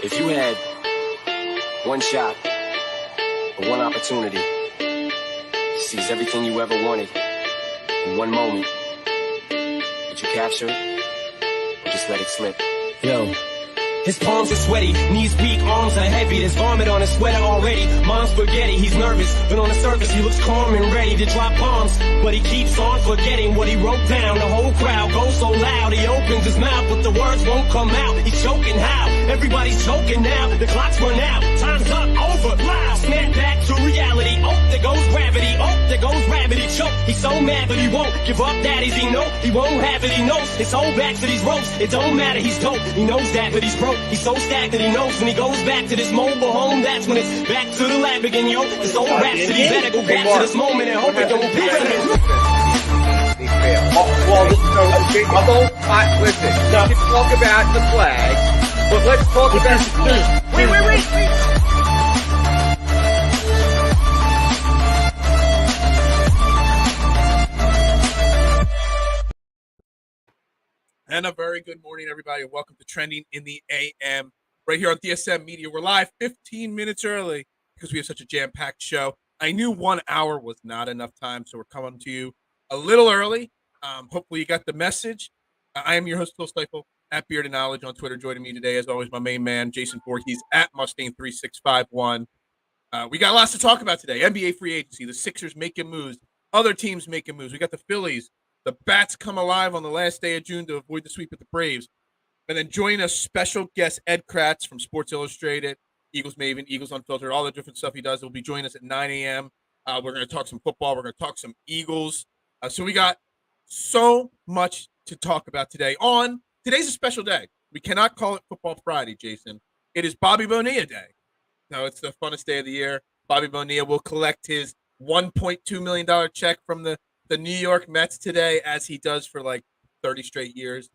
If you had one shot or one opportunity to seize everything you ever wanted in one moment, would you capture it or just let it slip? Yo. His palms are sweaty, knees weak, arms are heavy. There's vomit on his sweater already. Mom's spaghetti, he's nervous, but on the surface he looks calm and ready to drop bombs. But he keeps on forgetting what he wrote down. The whole crowd goes so loud, he opens his mouth, but the words won't come out. He's choking how? Everybody's choking now. The clock's run out, time's up, over, loud. Snap back to reality. Oh, there goes gravity. Oh, there goes rabbit. He choke. He's so mad, but he won't give up. Daddies, he know he won't have it. He knows his whole back to these ropes. It don't matter, he's dope. He knows that, but he's broke. He's so stacked that he knows when he goes back to this mobile home, that's when it's back to the lab again, yo. This old rhapsody better go back to this moment and hope it don't pass him. Listen, we can talk about the flag, but let's talk about... Wait. And a very good morning, everybody. Welcome to Trending in the AM right here on DSM Media. We're live 15 minutes early because we have such a jam-packed show. I knew 1 hour was not enough time, so we're coming to you a little early. Hopefully you got the message. I am your host, Phil Stiefel, at Beard and Knowledge on Twitter. Joining me today, as always, my main man, Jason Voorhees, at Mustang3651. We got lots to talk about today. NBA free agency, the Sixers making moves, other teams making moves. We got the Phillies. The Bats come alive on the last day of June to avoid the sweep with the Braves. And then join us, special guest Ed Kracz from Sports Illustrated, Eagles Maven, Eagles Unfiltered, all the different stuff he does. He'll be joining us at 9 a.m. We're going to talk some football. We're going to talk some Eagles. So we got so much to talk about today. Today's a special day. We cannot call it Football Friday, Jason. It is Bobby Bonilla Day. No, it's the funnest day of the year. Bobby Bonilla will collect his $1.2 million check from the New York Mets today, as he does for like 30 straight years.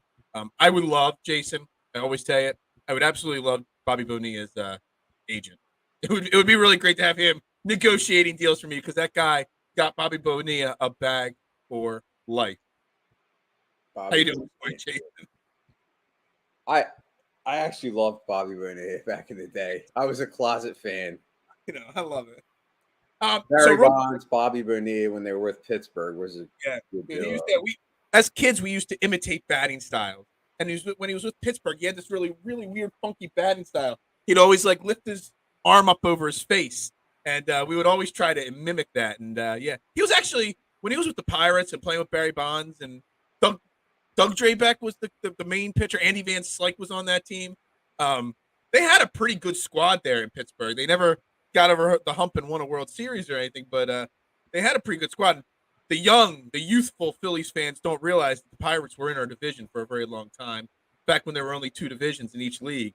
I would love, Jason, I always say it, I would absolutely love Bobby Bonilla's agent. It would be really great to have him negotiating deals for me, because that guy got Bobby Bonilla a bag for life. How you doing, Jason? I actually loved Bobby Bonilla back in the day. I was a closet fan. I love it. Barry Bonds, Bobby Bonilla, when they were with Pittsburgh, was a good deal. As kids, we used to imitate batting styles. And when he was with Pittsburgh, he had this really, really weird, funky batting style. He'd always like lift his arm up over his face, and we would always try to mimic that. And he was actually, when he was with the Pirates and playing with Barry Bonds, and Doug Drabeck was the main pitcher. Andy Van Slyke was on that team. They had a pretty good squad there in Pittsburgh. They never got over the hump and won a World Series or anything, but they had a pretty good squad. The youthful Phillies fans don't realize that the Pirates were in our division for a very long time, back when there were only two divisions in each league.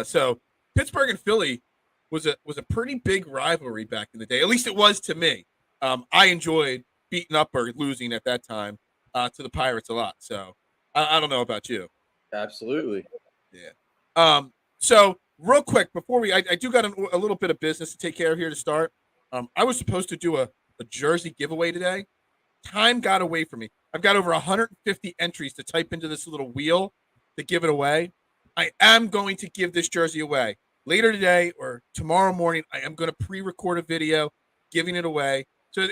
So Pittsburgh and Philly was a pretty big rivalry back in the day. At least it was to me. I enjoyed beating up or losing at that time to the Pirates a lot. So I don't know about you. Absolutely. Yeah. So real quick, before I do got a little bit of business to take care of here to start. I was supposed to do a jersey giveaway today. Time got away from me. I've got over 150 entries to type into this little wheel to give it away. I am going to give this jersey away later today or tomorrow morning. I am going to pre-record a video giving it away. So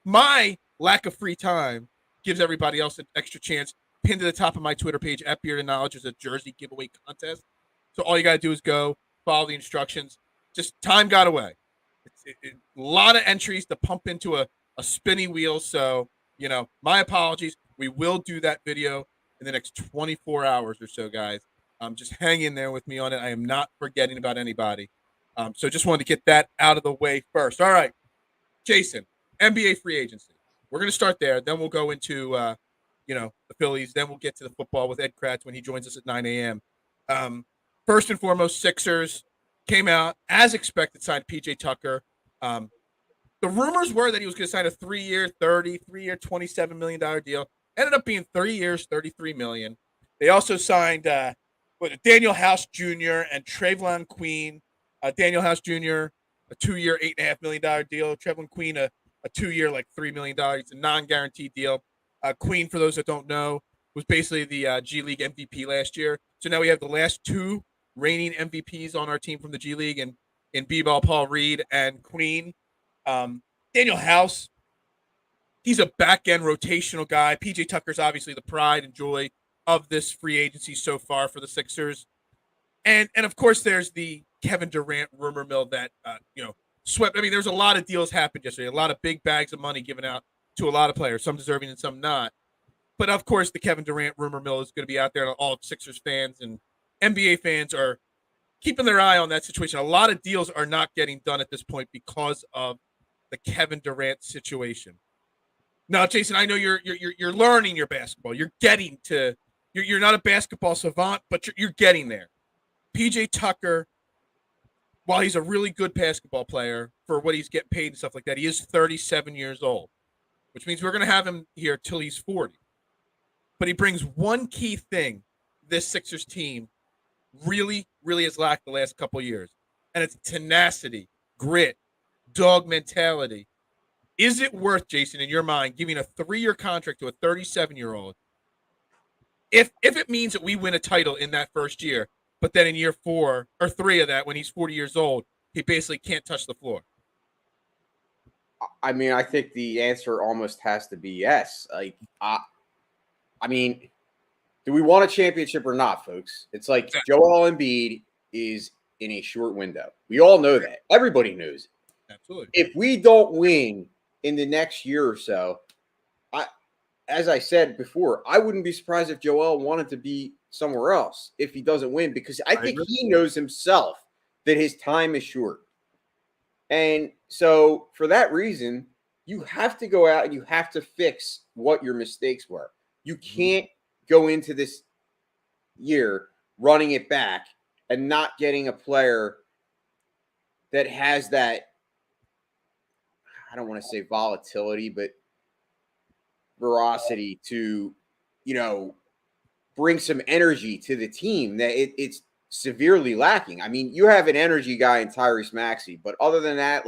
my lack of free time gives everybody else an extra chance. Pinned to the top of my Twitter page at Beard and Knowledge is a jersey giveaway contest. So all you got to do is go follow the instructions. Just time got away. It's a lot of entries to pump into a spinny wheel. So, my apologies. We will do that video in the next 24 hours or so, guys. Just hang in there with me on it. I am not forgetting about anybody. So just wanted to get that out of the way first. All right, Jason, NBA free agency. We're going to start there. Then we'll go into, the Phillies. Then we'll get to the football with Ed Kracz when he joins us at 9 a.m. First and foremost, Sixers came out, as expected, signed P.J. Tucker. The rumors were that he was going to sign a 3-year, $27 million deal. Ended up being 3 years, $33 million. They also signed Daniel House Jr. and Trevlon Queen. Daniel House Jr., a 2-year, $8.5 million deal. Trevlon Queen, a 2-year, like $3 million. It's a non-guaranteed deal. Queen, for those that don't know, was basically the G League MVP last year. So now we have the last two reigning MVPs on our team from the G League, and in B-ball, Paul Reed and Queen. Daniel House, he's a back-end rotational guy. PJ Tucker's obviously the pride and joy of this free agency so far for the Sixers. And of course, there's the Kevin Durant rumor mill that, swept. I mean, there's a lot of deals happened yesterday, a lot of big bags of money given out to a lot of players, some deserving and some not. But of course, the Kevin Durant rumor mill is going to be out there, and all Sixers fans and NBA fans are keeping their eye on that situation. A lot of deals are not getting done at this point because of the Kevin Durant situation. Now, Jason, I know you're learning your basketball. You're getting to. You're not a basketball savant, but you're getting there. PJ Tucker, while he's a really good basketball player for what he's getting paid and stuff like that, he is 37 years old, which means we're going to have him here till he's 40. But he brings one key thing this Sixers team really, really has lacked the last couple of years, and it's tenacity, grit, dog mentality. Is it worth, Jason, in your mind, giving a 3-year contract to a 37-year-old if it means that we win a title in that first year, but then in year 4 or 3 of that, when he's 40 years old, he basically can't touch the floor? I mean, I think the answer almost has to be yes. I mean, do we want a championship or not, folks? It's like Joel Embiid is in a short window. We all know that. Everybody knows it. Absolutely. If we don't win in the next year or so, as I said before, I wouldn't be surprised if Joel wanted to be somewhere else if he doesn't win, because I think he knows himself that his time is short. And so for that reason, you have to go out and you have to fix what your mistakes were. You can't go into this year running it back and not getting a player that has that, I don't want to say volatility, but veracity to, bring some energy to the team that it's severely lacking. I mean, you have an energy guy in Tyrese Maxey, but other than that,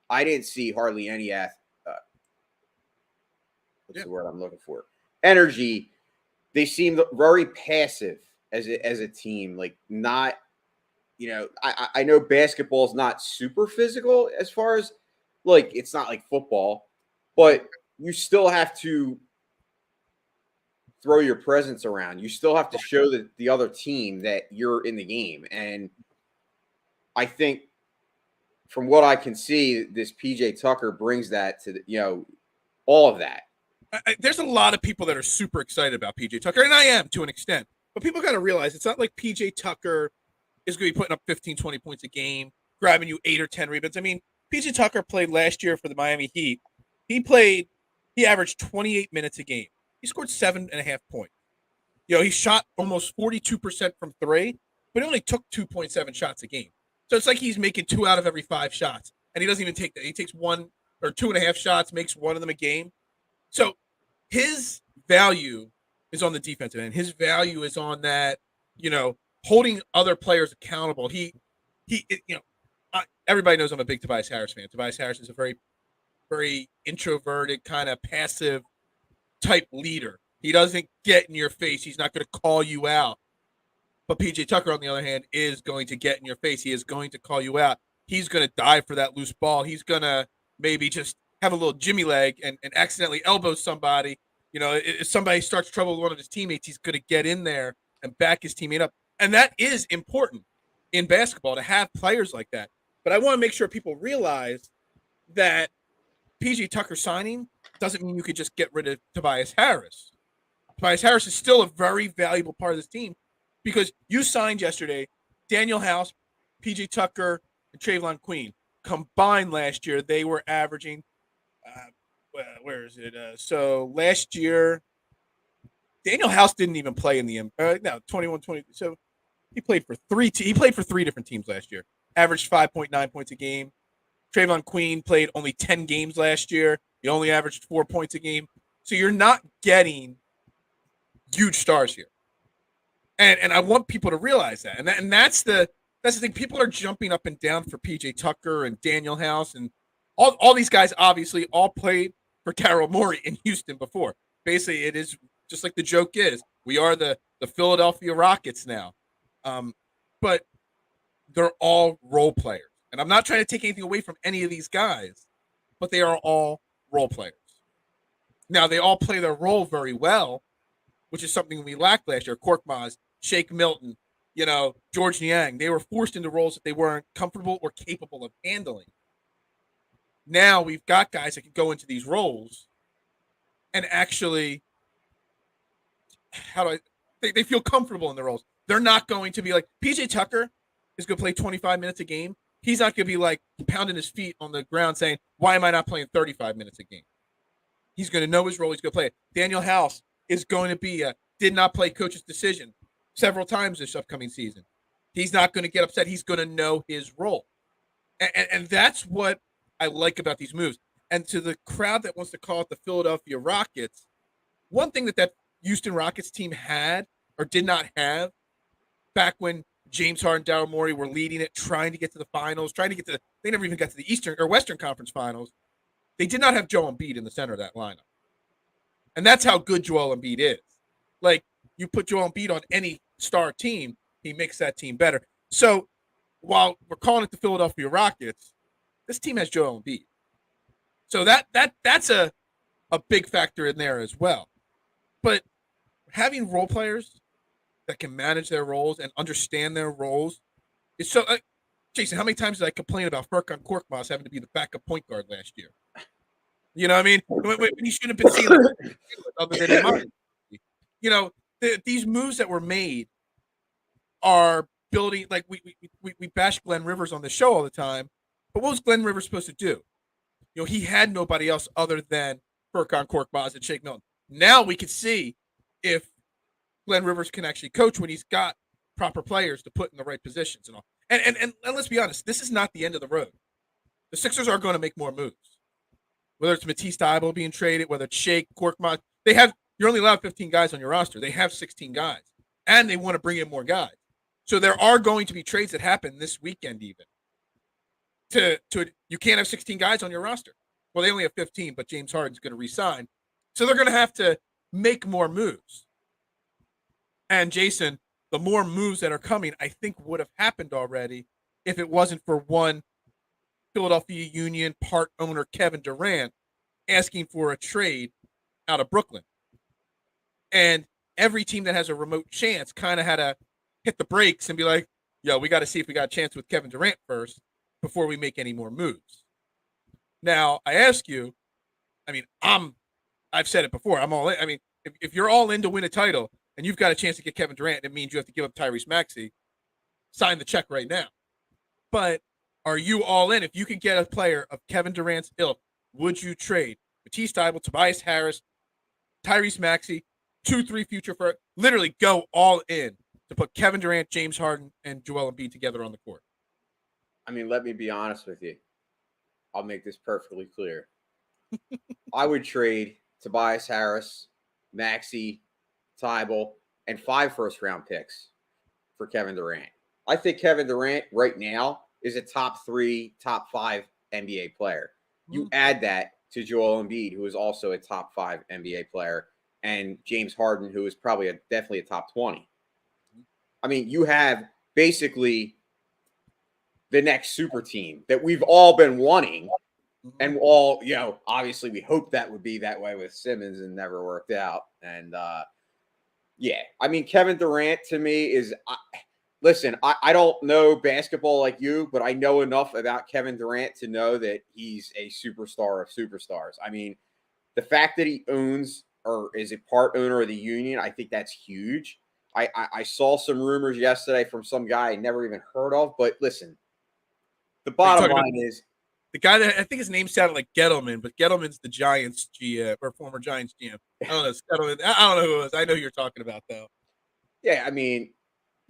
I didn't see hardly any what's the word I'm looking for? Energy. They seem very passive as a team. Not, I know basketball is not super physical as far as it's not like football, but you still have to throw your presence around. You still have to show the other team that you're in the game. And I think from what I can see, this PJ Tucker brings that to all of that. There's a lot of people that are super excited about PJ Tucker, and I am to an extent. But people got to realize it's not like PJ Tucker is going to be putting up 15, 20 points a game, grabbing you 8 or 10 rebounds. I mean, PJ Tucker played last year for the Miami Heat. He averaged 28 minutes a game. He scored 7.5 points. He shot almost 42% from 3, but he only took 2.7 shots a game. So it's like he's making 2 out of every 5 shots, and he doesn't even take that. He takes 1 or 2.5 shots, makes 1 of them a game. So his value is on the defensive end. His value is on that, holding other players accountable. Everybody knows I'm a big Tobias Harris fan. Tobias Harris is a very, very introverted, kind of passive type leader. He doesn't get in your face. He's not going to call you out. But PJ Tucker, on the other hand, is going to get in your face. He is going to call you out. He's going to dive for that loose ball. He's going to maybe just have a little jimmy leg and accidentally elbow somebody. If somebody starts trouble with one of his teammates, he's going to get in there and back his teammate up. And that is important in basketball, to have players like that. But I want to make sure people realize that PJ Tucker signing doesn't mean you could just get rid of Tobias Harris. Tobias Harris is still a very valuable part of this team, because you signed yesterday Daniel House, PJ Tucker, and Trayvon Queen. Combined last year, they were averaging, where is it? So last year, Daniel House didn't even play in the 21-20. So he played for 3 different teams last year. Averaged 5.9 points a game. Trayvon Queen played only 10 games last year. He only averaged 4 points a game. So you're not getting huge stars here. And I want people to realize that. And that's the thing. People are jumping up and down for PJ Tucker and Daniel House, and all these guys obviously all played for Daryl Morey in Houston before. Basically, it is just like the joke is, we are the Philadelphia Rockets now. But but they're all role players. And I'm not trying to take anything away from any of these guys, but they are all role players. Now, they all play their role very well, which is something we lacked last year. Korkmaz, Shake Milton, George Niang, they were forced into roles that they weren't comfortable or capable of handling. Now we've got guys that can go into these roles and actually, they feel comfortable in the roles. They're not going to be like, PJ Tucker is going to play 25 minutes a game. He's not going to be like pounding his feet on the ground saying, why am I not playing 35 minutes a game? He's going to know his role. He's going to play it. Daniel House is going to be did not play coach's decision several times this upcoming season. He's not going to get upset. He's going to know his role. And that's what I like about these moves. And to the crowd that wants to call it the Philadelphia Rockets, one thing that Houston Rockets team had or did not have back when James Harden, Daryl Morey were leading it, trying to get to the finals, they never even got to the Eastern or Western Conference finals. They did not have Joel Embiid in the center of that lineup. And that's how good Joel Embiid is. Like, you put Joel Embiid on any star team, he makes that team better. So while we're calling it the Philadelphia Rockets, this team has Joel Embiid. So that's a big factor in there as well. But having role players that can manage their roles and understand their roles is so. Jason, how many times did I complain about Furkan Korkmaz having to be the backup point guard last year? You know what I mean? When he shouldn't have been seen other than him. These moves that were made are building. Like we bash Glenn Rivers on the show all the time, but what was Glenn Rivers supposed to do? He had nobody else other than Furkan Korkmaz and Shake Milton. Now we can see if Glenn Rivers can actually coach when he's got proper players to put in the right positions and all. And let's be honest, this is not the end of the road. The Sixers are going to make more moves. Whether it's Matisse Thybulle being traded, whether it's Shake, Korkmaz, you're only allowed 15 guys on your roster. They have 16 guys, and they want to bring in more guys. So there are going to be trades that happen this weekend even. You can't have 16 guys on your roster. Well, they only have 15, but James Harden's going to re-sign. So they're going to have to make more moves. And Jason, the more moves that are coming, I think would have happened already if it wasn't for one Philadelphia Union part owner, Kevin Durant, asking for a trade out of Brooklyn. And every team that has a remote chance kind of had to hit the brakes and be like, yo, we got to see if we got a chance with Kevin Durant first before we make any more moves. Now, I ask you, I've said it before, I'm all in. I mean, if you're all in to win a title and you've got a chance to get Kevin Durant, it means you have to give up Tyrese Maxey, sign the check right now. But are you all in? If you could get a player of Kevin Durant's ilk, would you trade Matisse Thybulle, Tobias Harris, Tyrese Maxey, 2-3 future for literally go all in to put Kevin Durant, James Harden, and Joel Embiid together on the court? I mean, let me be honest with you. I'll make this perfectly clear. I would trade Tobias Harris, Maxey, Thybulle, and 5 first-round picks for Kevin Durant. I think Kevin Durant right now is a top 3, top 5 NBA player. You add that to Joel Embiid, who is also a top 5 NBA player, and James Harden, who is probably definitely a top 20. I mean, you have basically the next super team that we've all been wanting. And all, obviously we hoped that would be that way with Simmons and never worked out. And I mean, Kevin Durant to me is, listen, I don't know basketball like you, but I know enough about Kevin Durant to know that he's a superstar of superstars. I mean, the fact that he owns or is a part owner of the Union, I think that's huge. I saw some rumors yesterday from some guy I never even heard of, but listen, the bottom line is, the guy that I think his name sounded like Gettleman, but Gettleman's the Giants GM or former Giants GM. I don't know. Gettleman, I don't know who it was. I know who you're talking about, though. Yeah, I mean,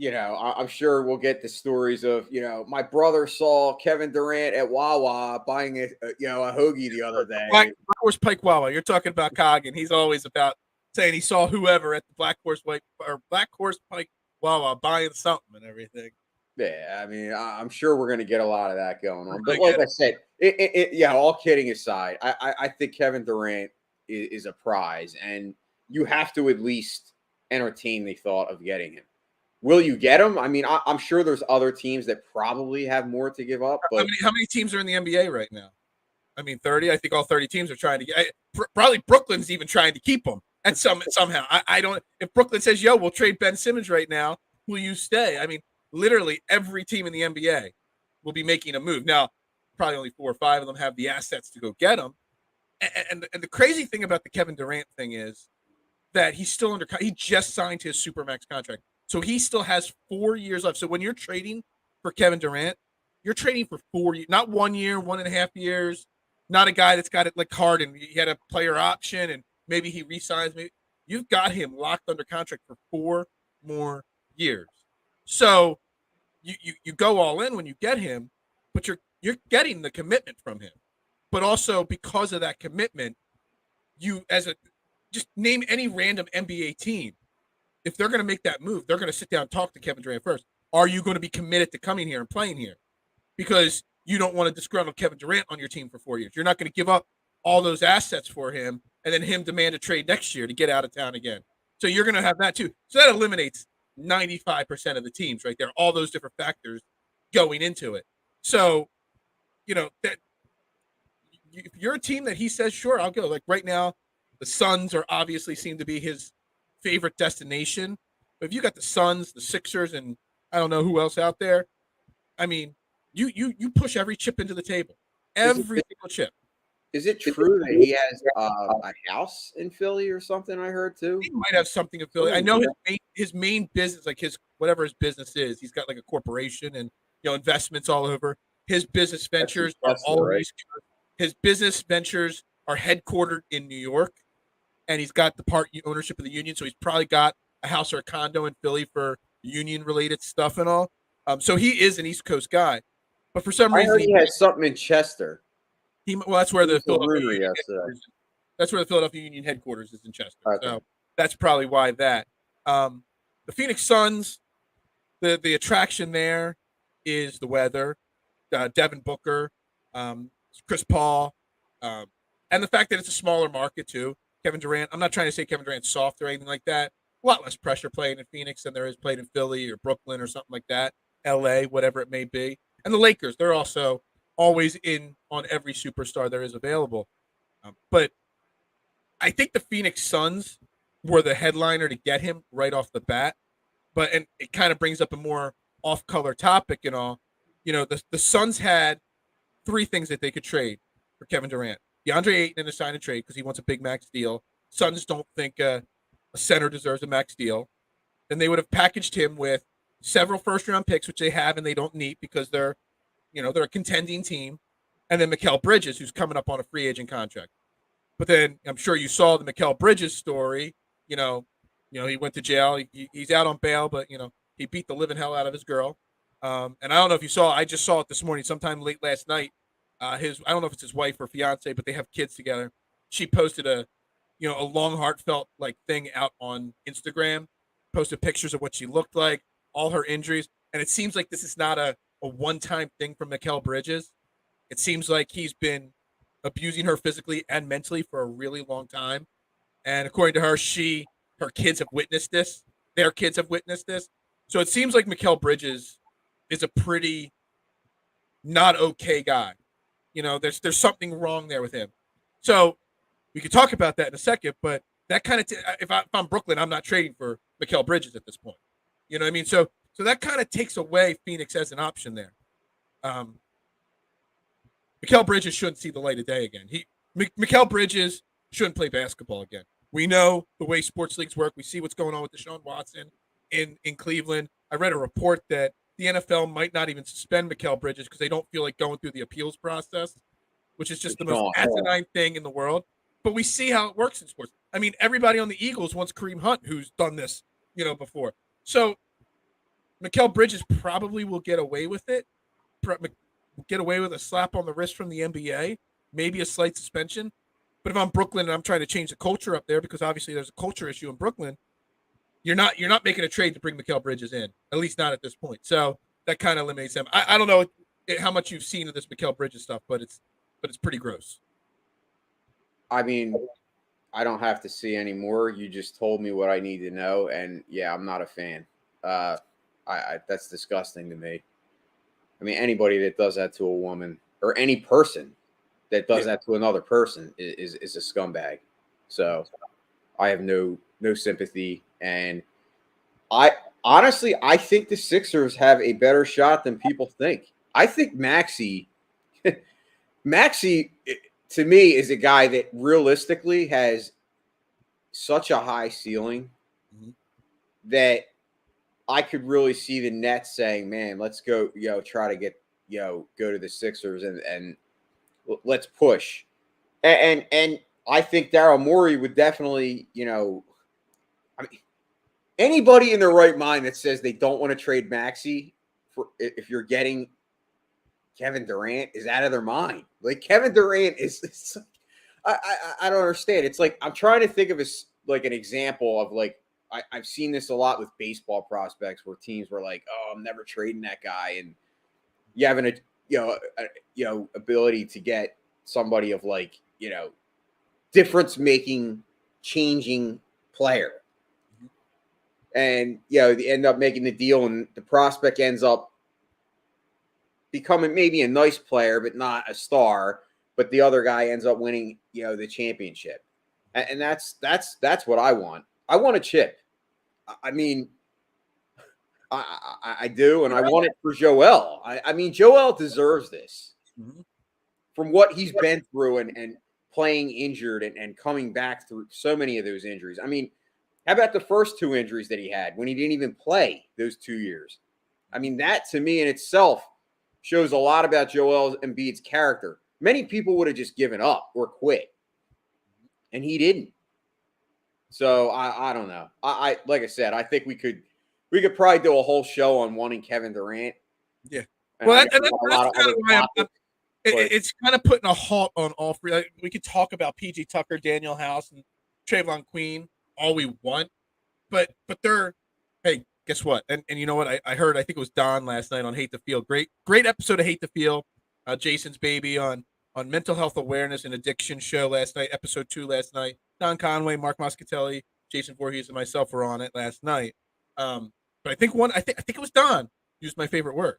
I'm sure we'll get the stories of, my brother saw Kevin Durant at Wawa buying a hoagie the other day. Black Horse Pike Wawa. You're talking about Coggin. He's always about saying he saw whoever at the Black Horse Pike Wawa buying something and everything. Yeah, I mean, I'm sure we're going to get a lot of that going on. But like I said, all kidding aside, I think Kevin Durant is a prize, and you have to at least entertain the thought of getting him. will you get him? I mean, I'm sure there's other teams that probably have more to give up. But how many teams are in the NBA right now? I mean, 30. I think all 30 teams are trying to get. Probably Brooklyn's even trying to keep him. And somehow, I don't. If Brooklyn says, "Yo, we'll trade Ben Simmons right now," will you stay? I mean, literally every team in the NBA will be making a move now. Probably only 4 or 5 of them have the assets to go get him. And the crazy thing about the Kevin Durant thing is that he's still under. He just signed his supermax contract, so he still has 4 years left. So when you're trading for Kevin Durant, you're trading for 4 years, not 1 year, 1.5 years. Not a guy that's got it like Harden. He had a player option and maybe he re-signs. Maybe you've got him locked under contract for 4 more years. So you go all in when you get him, but you're getting the commitment from him. But also because of that commitment, just name any random NBA team. If they're going to make that move, they're going to sit down and talk to Kevin Durant first. Are you going to be committed to coming here and playing here? Because you don't want to disgruntle Kevin Durant on your team for 4 years. You're not going to give up all those assets for him and then him demand a trade next year to get out of town again. So you're going to have that too. So that eliminates 95% of the teams right there, all those different factors going into it. So, that if you're a team that he says, sure, I'll go. Like right now, the Suns are obviously seem to be his favorite destination. But if you got the Suns, the Sixers, and I don't know who else out there, I mean, you push every chip into the table, every single chip. Is it true that he has a house in Philly or something? I heard too. He might have something in Philly. I know his main business, like whatever his business is, he's got like a corporation and investments all over. His business ventures are always his business ventures are headquartered in New York, and he's got the part ownership of the union. So he's probably got a house or a condo in Philly for union related stuff and all. So he is an East Coast guy. But for some reason, he has something in Chester. That's where the Philadelphia Union headquarters is in Chester. Okay. So that's probably why that. The Phoenix Suns, the attraction there is the weather, Devin Booker, Chris Paul, and the fact that it's a smaller market too. Kevin Durant. I'm not trying to say Kevin Durant's soft or anything like that. A lot less pressure playing in Phoenix than there is playing in Philly or Brooklyn or something like that. LA, whatever it may be. And the Lakers, they're also always in on every superstar there is available. But I think the Phoenix Suns were the headliner to get him right off the bat. And it kind of brings up a more off-color topic and all. The Suns had 3 things that they could trade for Kevin Durant. DeAndre Ayton in a sign and trade because he wants a big max deal. Suns don't think a center deserves a max deal. Then they would have packaged him with several first-round picks, which they have and they don't need because they're a contending team. And then Mikal Bridges, who's coming up on a free agent contract. But then I'm sure you saw the Mikal Bridges story. He went to jail. He's out on bail, but, he beat the living hell out of his girl. And I don't know if you saw, I just saw it this morning, sometime late last night. I don't know if it's his wife or fiance, but they have kids together. She posted a long heartfelt thing out on Instagram, posted pictures of what she looked like, all her injuries. And it seems like this is not a one-time thing from Mikal Bridges. It seems like he's been abusing her physically and mentally for a really long time. And according to her, her kids have witnessed this. Their kids have witnessed this. So it seems like Mikal Bridges is a pretty not okay guy. There's something wrong there with him. So we could talk about that in a second, but that kind of if I'm Brooklyn, I'm not trading for Mikal Bridges at this point. You know what I mean? So that kind of takes away Phoenix as an option there. Mikal Bridges shouldn't see the light of day again. Mikal Bridges shouldn't play basketball again. We know the way sports leagues work. We see what's going on with Deshaun Watson in Cleveland. I read a report that the NFL might not even suspend Mikal Bridges because they don't feel like going through the appeals process, which is just the most asinine thing in the world. But we see how it works in sports. I mean, everybody on the Eagles wants Kareem Hunt, who's done this, before. So Mikal Bridges probably will get away with it, get away with a slap on the wrist from the NBA, maybe a slight suspension. But if I'm Brooklyn and I'm trying to change the culture up there, because obviously there's a culture issue in Brooklyn, you're not making a trade to bring Mikal Bridges in, at least not at this point. So that kind of eliminates him. I don't know how much you've seen of this Mikal Bridges stuff, but it's pretty gross. I mean, I don't have to see anymore. You just told me what I need to know, and yeah, I'm not a fan. That's disgusting to me. I mean, anybody that does that to a woman or any person that does that to another person is a scumbag. So I have no sympathy. And I think the Sixers have a better shot than people think. I think Maxey to me is a guy that realistically has such a high ceiling that I could really see the Nets saying, man, let's go, try to get, go to the Sixers and let's push. And I think Daryl Morey would definitely, I mean, anybody in their right mind that says they don't want to trade Maxey for if you're getting Kevin Durant is out of their mind. Like Kevin Durant is I don't understand. It's like I'm trying to think of an example of like I've seen this a lot with baseball prospects where teams were like, "Oh, I'm never trading that guy," and you having a ability to get somebody of like difference making, changing player, and they end up making the deal, and the prospect ends up becoming maybe a nice player, but not a star. But the other guy ends up winning, the championship, and that's what I want. I want a chip. I mean, I do, and I want it for Joel. I mean, Joel deserves this from what he's been through and playing injured and coming back through so many of those injuries. I mean, how about the first two injuries that he had when he didn't even play those 2 years? I mean, that to me in itself shows a lot about Joel Embiid's character. Many people would have just given up or quit, and he didn't. So I don't know. I like I said, I think we could probably do a whole show on wanting Kevin Durant. Yeah. Well, that's kind of why it's kind of putting a halt on all three. Like, we could talk about PG Tucker, Daniel House, and Trayvon Queen all we want, but they're hey, guess what? And you know what? I heard. I think it was Don last night on Hate to Feel. Great episode of Hate to Feel. Jason's baby on mental health awareness and addiction show last night. Episode 2 last night. Don Conway, Mark Moscatelli, Jason Voorhees, and myself were on it last night. But I think I think it was Don used my favorite word,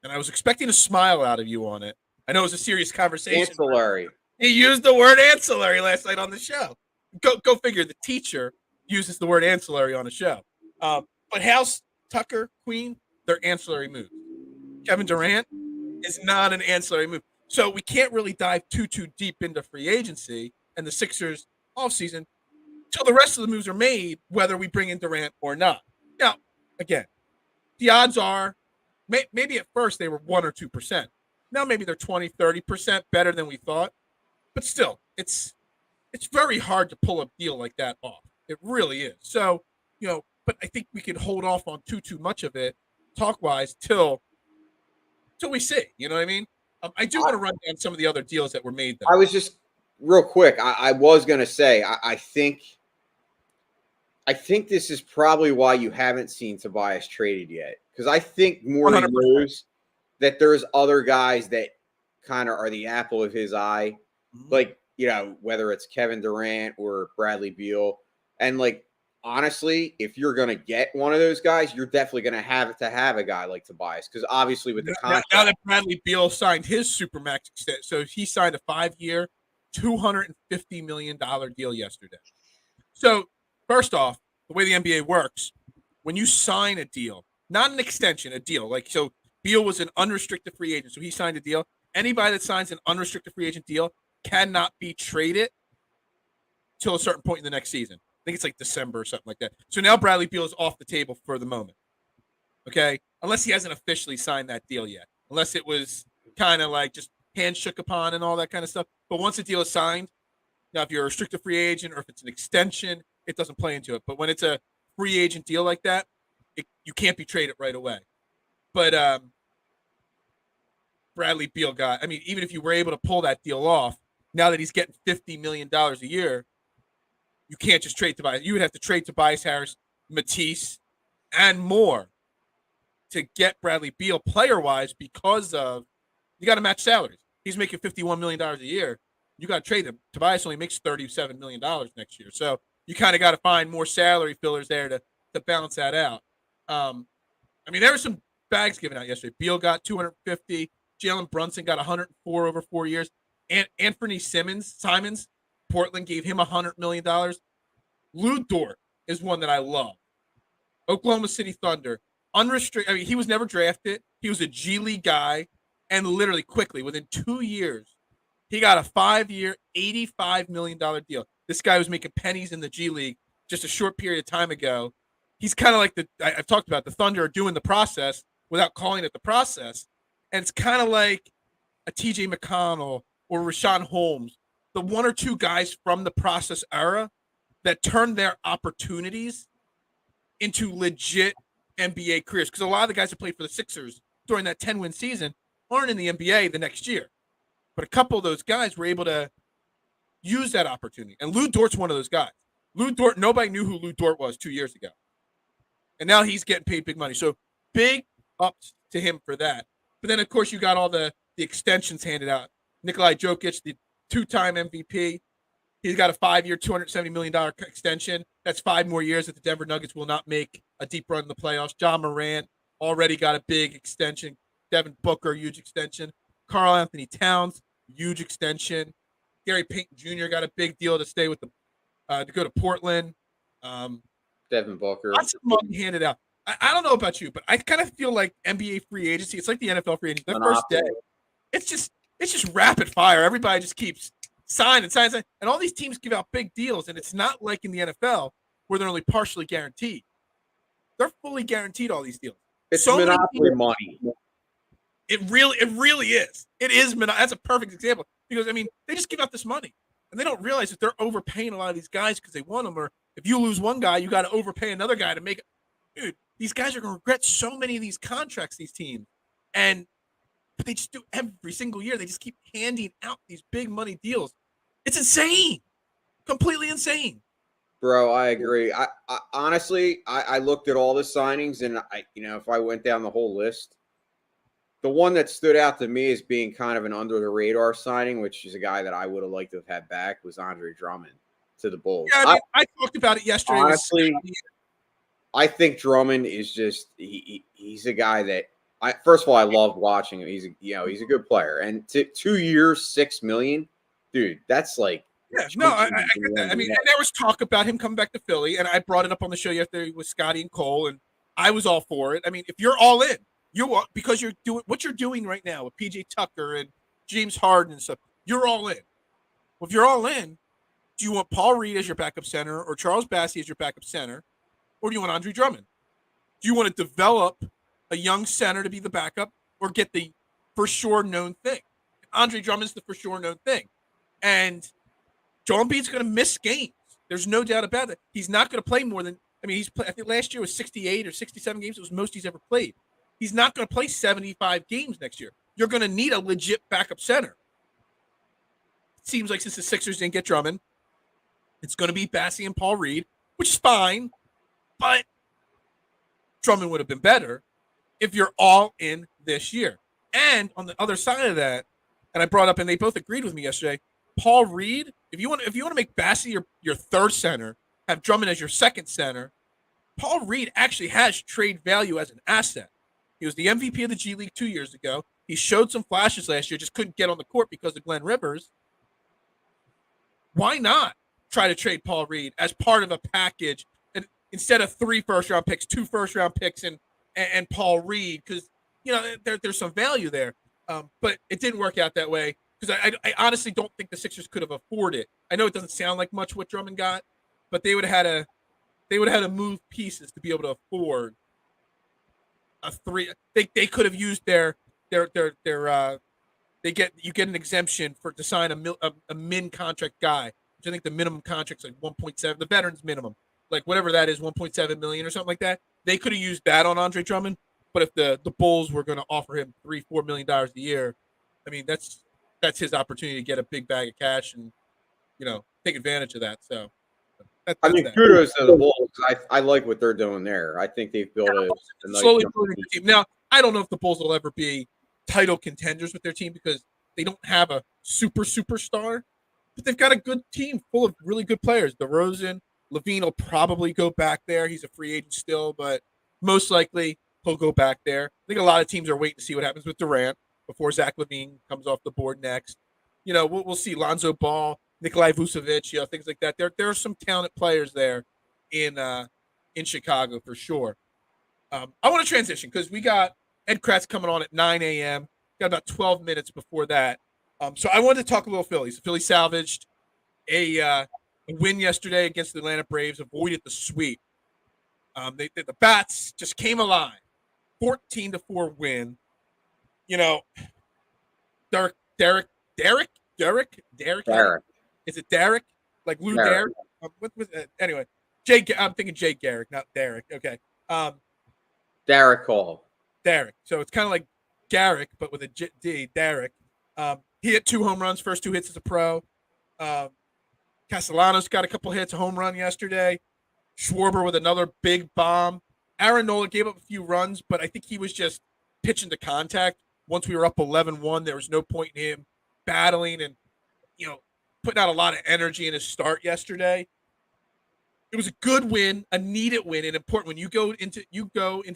and I was expecting a smile out of you on it. I know it was a serious conversation. Ancillary. He used the word ancillary last night on the show. Go figure. The teacher uses the word ancillary on a show. But House, Tucker, Queen, they're ancillary moves. Kevin Durant is not an ancillary move. So we can't really dive too deep into free agency and the Sixers offseason till the rest of the moves are made, whether we bring in Durant or not. Now, again, the odds are maybe at first they were 1 or 2%. Now maybe they're 20, 30% better than we thought. But still, it's very hard to pull a deal like that off. It really is. So, but I think we can hold off on too much of it, talk-wise, till we see. You know what I mean? I do want to run down some of the other deals that were made, though. I was just real quick. I was going to say, I think this is probably why you haven't seen Tobias traded yet. Because I think Morey knows that there's other guys that kind of are the apple of his eye. Like, whether it's Kevin Durant or Bradley Beal. And, like, honestly, if you're going to get one of those guys, you're definitely going to have a guy like Tobias. Because obviously with the contract. Now that Bradley Beal signed his Supermax extension, so he signed a 5-year, $250 million deal yesterday. So, first off, the way the NBA works, when you sign a deal, not an extension, a deal. Like, so Beal was an unrestricted free agent, so he signed a deal. Anybody that signs an unrestricted free agent deal cannot be traded till a certain point in the next season. I think it's like December or something like that. So now Bradley Beal is off the table for the moment. Okay? Unless he hasn't officially signed that deal yet. Unless it was kind of like just hands shook upon and all that kind of stuff. But once a deal is signed, now if you're a restricted free agent or if it's an extension, it doesn't play into it. But when it's a free agent deal like that, you can't be traded right away. But Bradley Beal even if you were able to pull that deal off, now that he's getting $50 million a year, you can't just trade Tobias. You would have to trade Tobias Harris, Matisse, and more to get Bradley Beal player-wise because of you got to match salaries. He's making $51 million a year. You got to trade him. Tobias only makes $37 million next year. So you kind of got to find more salary fillers there to balance that out. I mean, there were some bags given out yesterday. Beal got 250. Jalen Brunson got 104 over 4 years. And Anthony Simons, Portland gave him $100 million. Lou Dort is one that I love. Oklahoma City Thunder, unrestricted. I mean, he was never drafted. He was a G League guy, and literally quickly, within 2 years, he got a 5-year, $85 million deal. This guy was making pennies in the G League just a short period of time ago. He's kind of like I've talked about the Thunder are doing the process without calling it the process. And it's kind of like a TJ McConnell or Rashawn Holmes, the one or two guys from the process era that turned their opportunities into legit NBA careers. Because a lot of the guys that played for the Sixers during that 10-win season aren't in the NBA the next year. But a couple of those guys were able to use that opportunity. And Lou Dort's one of those guys. Lou Dort, nobody knew who Lou Dort was 2 years ago. And now he's getting paid big money. So big ups to him for that. But then, of course, you got all the extensions handed out. Nikolai Jokic, the 2-time MVP, he's got a 5-year, $270 million extension. That's 5 more years that the Denver Nuggets will not make a deep run in the playoffs. John Morant already got a big extension. Devin Booker, huge extension. Karl Anthony Towns, huge extension. Gary Payton Jr. got a big deal to stay with to go to Portland. Devin Booker. Lots of money handed out. I don't know about you, but I kind of feel like NBA free agency. It's like the NFL free agency. The first day, it's just rapid fire. Everybody just keeps signing, and all these teams give out big deals. And it's not like in the NFL where they're only partially guaranteed. They're fully guaranteed all these deals. It's so monopoly money. It really is. It is. That's a perfect example because I mean they just give out this money and they don't realize that they're overpaying a lot of these guys because they want them. Or if you lose one guy, you got to overpay another guy to make it. Dude, these guys are going to regret so many of these contracts, these teams. But they just do every single year. They just keep handing out these big money deals. It's insane. Completely insane. Bro, I agree. I honestly, I looked at all the signings and if I went down the whole list, the one that stood out to me as being kind of an under the radar signing, which is a guy that I would have liked to have had back, was Andre Drummond to the Bulls. Yeah, I talked about it yesterday. Honestly, I think Drummond is just he's a guy that first of all I love watching him. He's a good player, and 2 years, $6 million, dude. That's like I get that. I mean, and there was talk about him coming back to Philly, and I brought it up on the show yesterday with Scotty and Cole, and I was all for it. I mean, if you're all in, because you're doing what you're doing right now with PJ Tucker and James Harden and stuff, you're all in. Well, if you're all in, do you want Paul Reed as your backup center or Charles Bassey as your backup center? Or do you want Andre Drummond? Do you want to develop a young center to be the backup or get the for sure known thing? Andre Drummond's the for sure known thing. And Joel Embiid's going to miss games. There's no doubt about it. He's not going to play more than, I think last year was 68 or 67 games. It was the most he's ever played. He's not going to play 75 games next year. You're going to need a legit backup center. It seems like since the Sixers didn't get Drummond, it's going to be Bassey and Paul Reed, which is fine. But Drummond would have been better if you're all in this year. And on the other side of that, and I brought up, and they both agreed with me yesterday, Paul Reed, if you want to make Bassey your third center, have Drummond as your second center, Paul Reed actually has trade value as an asset. He was the MVP of the G League 2 years ago. He showed some flashes last year, just couldn't get on the court because of Glenn Rivers. Why not try to trade Paul Reed as part of a package? Instead of 3 first-round picks, 2 first-round picks, and Paul Reed, because there's some value there, but it didn't work out that way because I honestly don't think the Sixers could have afforded it. I know it doesn't sound like much what Drummond got, but they would have had to move pieces to be able to afford a 3. They could have used you get an exemption to sign a min contract guy, which I think the minimum contract's like 1.7, the veterans minimum. Like whatever that is, 1.7 million or something like that. They could have used that on Andre Drummond, but if the Bulls were going to offer him $3-4 million a year, I mean that's his opportunity to get a big bag of cash and take advantage of that. So kudos to the Bulls. I like what they're doing there. I think they've built a nice slowly building the team. Now I don't know if the Bulls will ever be title contenders with their team because they don't have a superstar, but they've got a good team full of really good players. DeRozan. Levine will probably go back there. He's a free agent still, but most likely he'll go back there. I think a lot of teams are waiting to see what happens with Durant before Zach LaVine comes off the board next. We'll see Lonzo Ball, Nikolai Vucevic, things like that. There are some talented players there in Chicago for sure. I want to transition because we got Ed Kracz coming on at 9 a.m. Got about 12 minutes before that. So I wanted to talk a little Phillies. The Phillies salvaged a win yesterday against the Atlanta Braves, avoided the sweep. The bats just came alive. 14-4 win. Derek. Is it Derek? Like Lou Derek? Anyway, I'm thinking Jay Garrick, not Derek. Okay. Derek Hall. Derek. So it's kind of like Garrick, but with a D. Derek. He hit 2 home runs, first 2 hits as a pro. Castellanos got a couple hits, a home run yesterday. Schwarber with another big bomb. Aaron Nola gave up a few runs, but I think he was just pitching to contact. Once we were up 11-1, there was no point in him battling and, putting out a lot of energy in his start yesterday. It was a good win, a needed win, and important. When you go into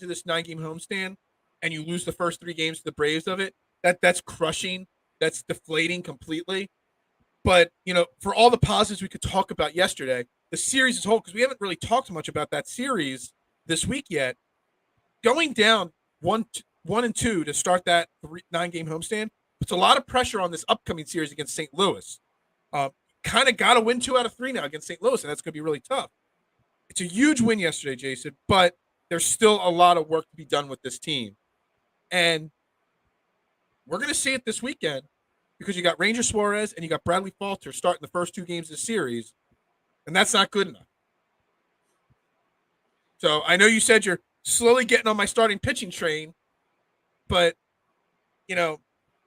this 9-game homestand and you lose the first 3 games to the Braves of it, that's crushing. That's deflating completely. But, for all the positives we could talk about yesterday, the series as a whole, because we haven't really talked much about that series this week yet, going down 1-2 to start that 9-game homestand puts a lot of pressure on this upcoming series against St. Louis. Kind of got to win 2 out of 3 now against St. Louis, and that's going to be really tough. It's a huge win yesterday, Jason, but there's still a lot of work to be done with this team. And we're going to see it this weekend because you got Ranger Suarez and you got Bradley Falter starting the first 2 games of the series, and that's not good enough. So I know you said you're slowly getting on my starting pitching train, but,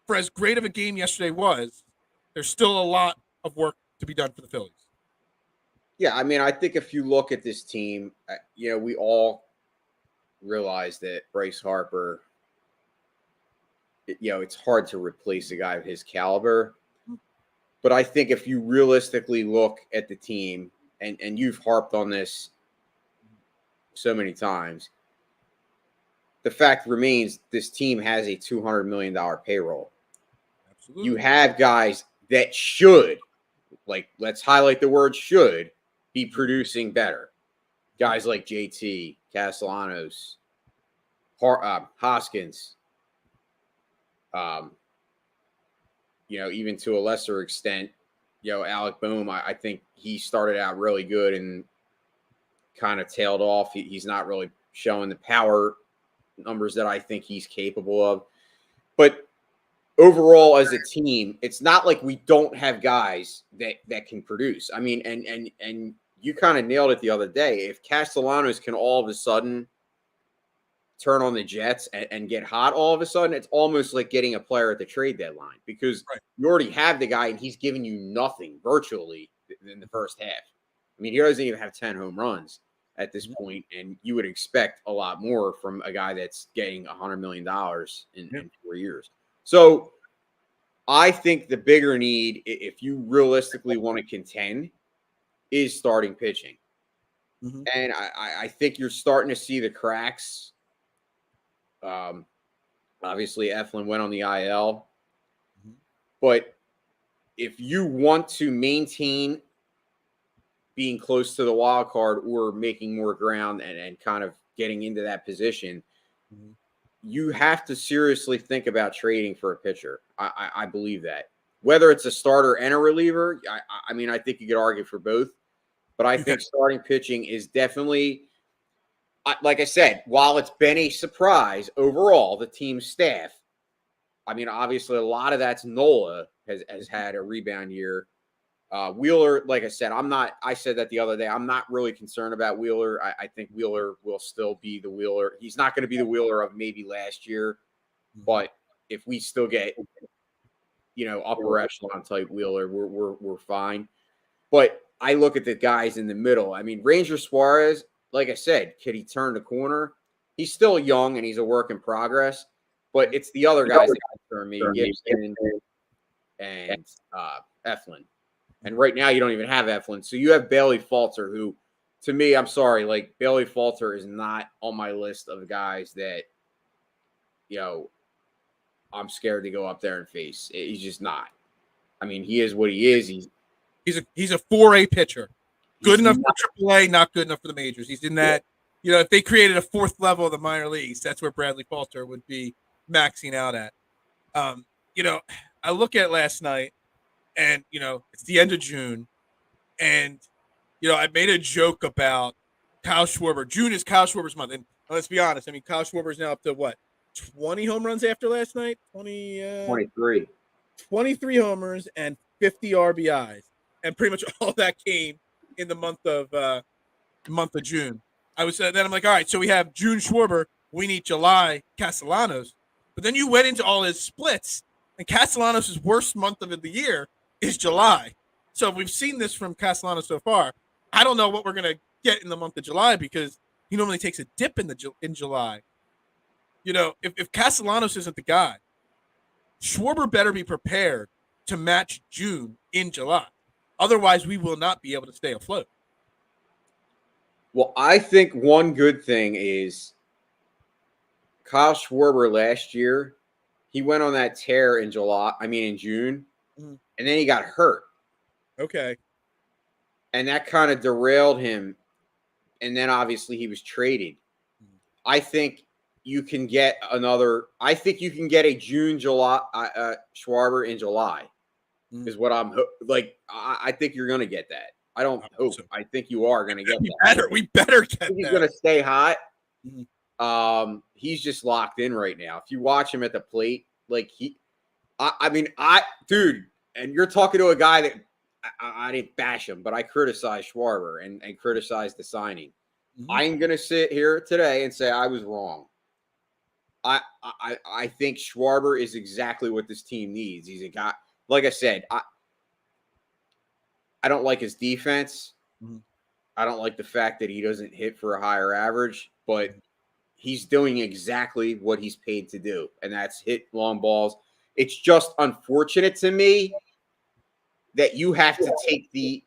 for as great of a game yesterday was, there's still a lot of work to be done for the Phillies. Yeah, I mean, I think if you look at this team, we all realize that Bryce Harper, it's hard to replace a guy of his caliber. But I think if you realistically look at the team, and you've harped on this so many times, the fact remains this team has a $200 million payroll. Absolutely. You have guys that should, let's highlight the word should, be producing better. Guys like JT, Castellanos, Hoskins, even to a lesser extent, Alec Boehm, I think he started out really good and kind of tailed off. He's not really showing the power numbers that I think he's capable of. But overall, as a team, it's not like we don't have guys that can produce. I mean, and you kind of nailed it the other day. If Castellanos can all of a sudden turn on the jets and get hot all of a sudden, it's almost like getting a player at the trade deadline because you already have the guy and he's giving you nothing virtually in the first half. I mean, he doesn't even have 10 home runs at this point, and you would expect a lot more from a guy that's getting $100 million in 4 years. So I think the bigger need, if you realistically want to contend, is starting pitching. Mm-hmm. And I think you're starting to see the cracks. Obviously, Eflin went on the IL. Mm-hmm. But if you want to maintain being close to the wild card or making more ground and kind of getting into that position, mm-hmm. you have to seriously think about trading for a pitcher. I believe that. Whether it's a starter and a reliever, I mean, I think you could argue for both. But I think starting pitching is definitely, like I said, while it's been a surprise overall, the team staff, I mean, obviously a lot of that's Nola has had a rebound year. Wheeler, like I said, I said that the other day, I'm not really concerned about Wheeler. I think Wheeler will still be the Wheeler. He's not going to be the Wheeler of maybe last year, but if we still get, upper echelon type Wheeler, we're fine. But I look at the guys in the middle. I mean, Ranger Suarez, like I said, could he turn the corner? He's still young and he's a work in progress, but it's the other guys that concern me, Gibson and Eflin. And right now you don't even have Eflin. So you have Bailey Falter, who to me, I'm sorry, like Bailey Falter is not on my list of guys that, I'm scared to go up there and face. He's just not. I mean, he is what he is. He's a 4A pitcher. Good enough for AAA, not good enough for the majors. He's in that, if they created a fourth level of the minor leagues, that's where Bradley Falter would be maxing out at. I look at last night and, it's the end of June. And, I made a joke about Kyle Schwarber. June is Kyle Schwarber's month. And let's be honest. I mean, Kyle Schwarber's now up to what? 20 home runs after last night? 23. 23 homers and 50 RBIs. And pretty much all that came in the month of June. Then I'm like, all right, so we have June Schwarber. We need July Castellanos. But then you went into all his splits, and Castellanos' worst month of the year is July. So we've seen this from Castellanos so far. I don't know what we're going to get in the month of July because he normally takes a dip in July. If Castellanos isn't the guy, Schwarber better be prepared to match June in July. Otherwise, we will not be able to stay afloat. Well, I think one good thing is Kyle Schwarber last year, he went on that tear in June, and then he got hurt. Okay. And that kind of derailed him. And then obviously he was traded. I think you can get a June, July, Schwarber in July is what I'm like. I think you're going to get that. I don't hope. So. I think you are going to get that. We better get that. He's going to stay hot. He's just locked in right now. If you watch him at the plate, like dude, and you're talking to a guy that I didn't bash him, but I criticized Schwarber and criticized the signing. I'm going to sit here today and say I was wrong. I think Schwarber is exactly what this team needs. He's a guy, like I said, I don't like his defense. I don't like the fact that he doesn't hit for a higher average, but he's doing exactly what he's paid to do, and that's hit long balls. It's just unfortunate to me that you have to take the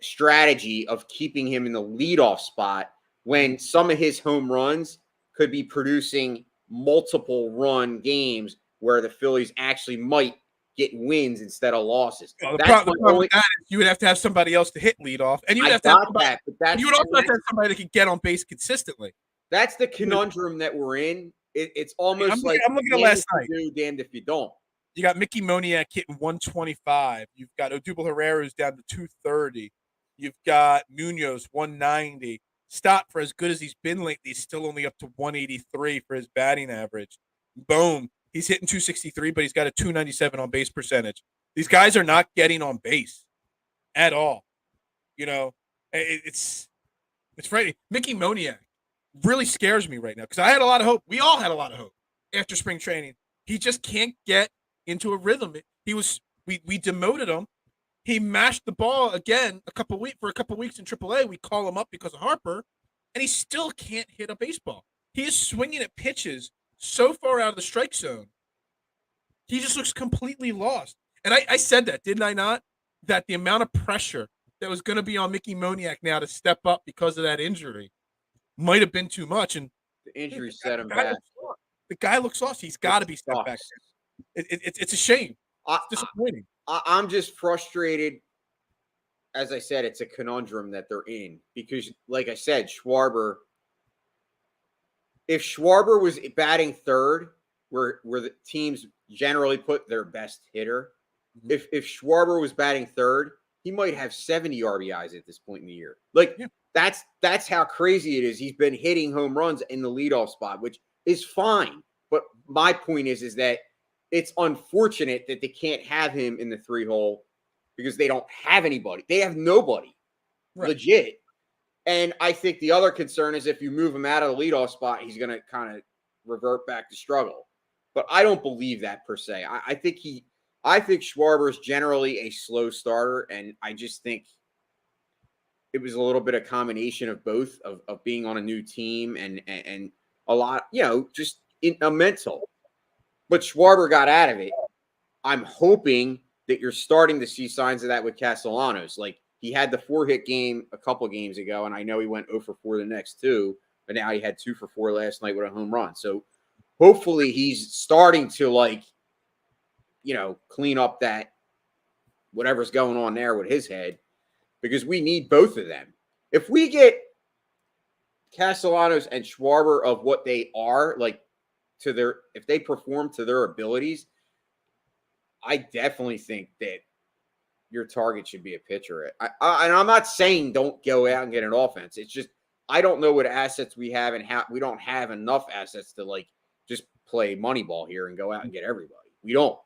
strategy of keeping him in the leadoff spot when some of his home runs could be producing multiple run games where the Phillies actually might get wins instead of losses. Well, the problem with that is you would have to have somebody else to hit leadoff, and you would have to have somebody, you would also have to have somebody that could get on base consistently. That's the conundrum that we're in. It's almost I'm looking at last night. Damned if you don't. You got Mickey Moniak hitting 125. You've got Odubel Herrera who's down to 230. You've got Munoz 190. Stott, for as good as he's been lately, he's still only up to 183 for his batting average. Boom. He's hitting 263, but he's got a 297 on base percentage. These guys are not getting on base at all. It's frightening. Mickey Moniak really scares me right now because I had a lot of hope. We all had a lot of hope after spring training. He just can't get into a rhythm. We demoted him. He mashed the ball again for a couple weeks in AAA. We call him up because of Harper, and he still can't hit a baseball. He is swinging at pitches so far out of the strike zone. He just looks completely lost. And I said that, didn't I not? That the amount of pressure that was going to be on Mickey Moniak now to step up because of that injury might have been too much. And the injury set him back. The guy looks lost. He's got to be stepped back. It's a shame. It's disappointing. I'm just frustrated. As I said, it's a conundrum that they're in because, like I said, if Schwarber was batting third, where the teams generally put their best hitter, if Schwarber was batting third, he might have 70 RBIs at this point in the year. That's how crazy it is. He's been hitting home runs in the leadoff spot, which is fine. But my point is that it's unfortunate that they can't have him in the 3-hole because they don't have anybody. They have nobody legit. And I think the other concern is if you move him out of the leadoff spot, he's going to kind of revert back to struggle. But I don't believe that per se. I think Schwarber is generally a slow starter, and I just think it was a little bit of combination of both of being on a new team and a lot, just in a mental. But Schwarber got out of it. I'm hoping that you're starting to see signs of that with Castellanos. Like He had the 4-hit game a couple games ago, and I know he went 0 for 4 the next two, but now he had 2 for 4 last night with a home run. So hopefully he's starting to, like, clean up that whatever's going on there with his head, because we need both of them. If we get Castellanos and Schwarber of what they are, like, if they perform to their abilities, I definitely think that your target should be a pitcher. And I'm not saying don't go out and get an offense. It's just I don't know what assets we have, and how we don't have enough assets to, like, just play Moneyball here and go out and get everybody. We don't.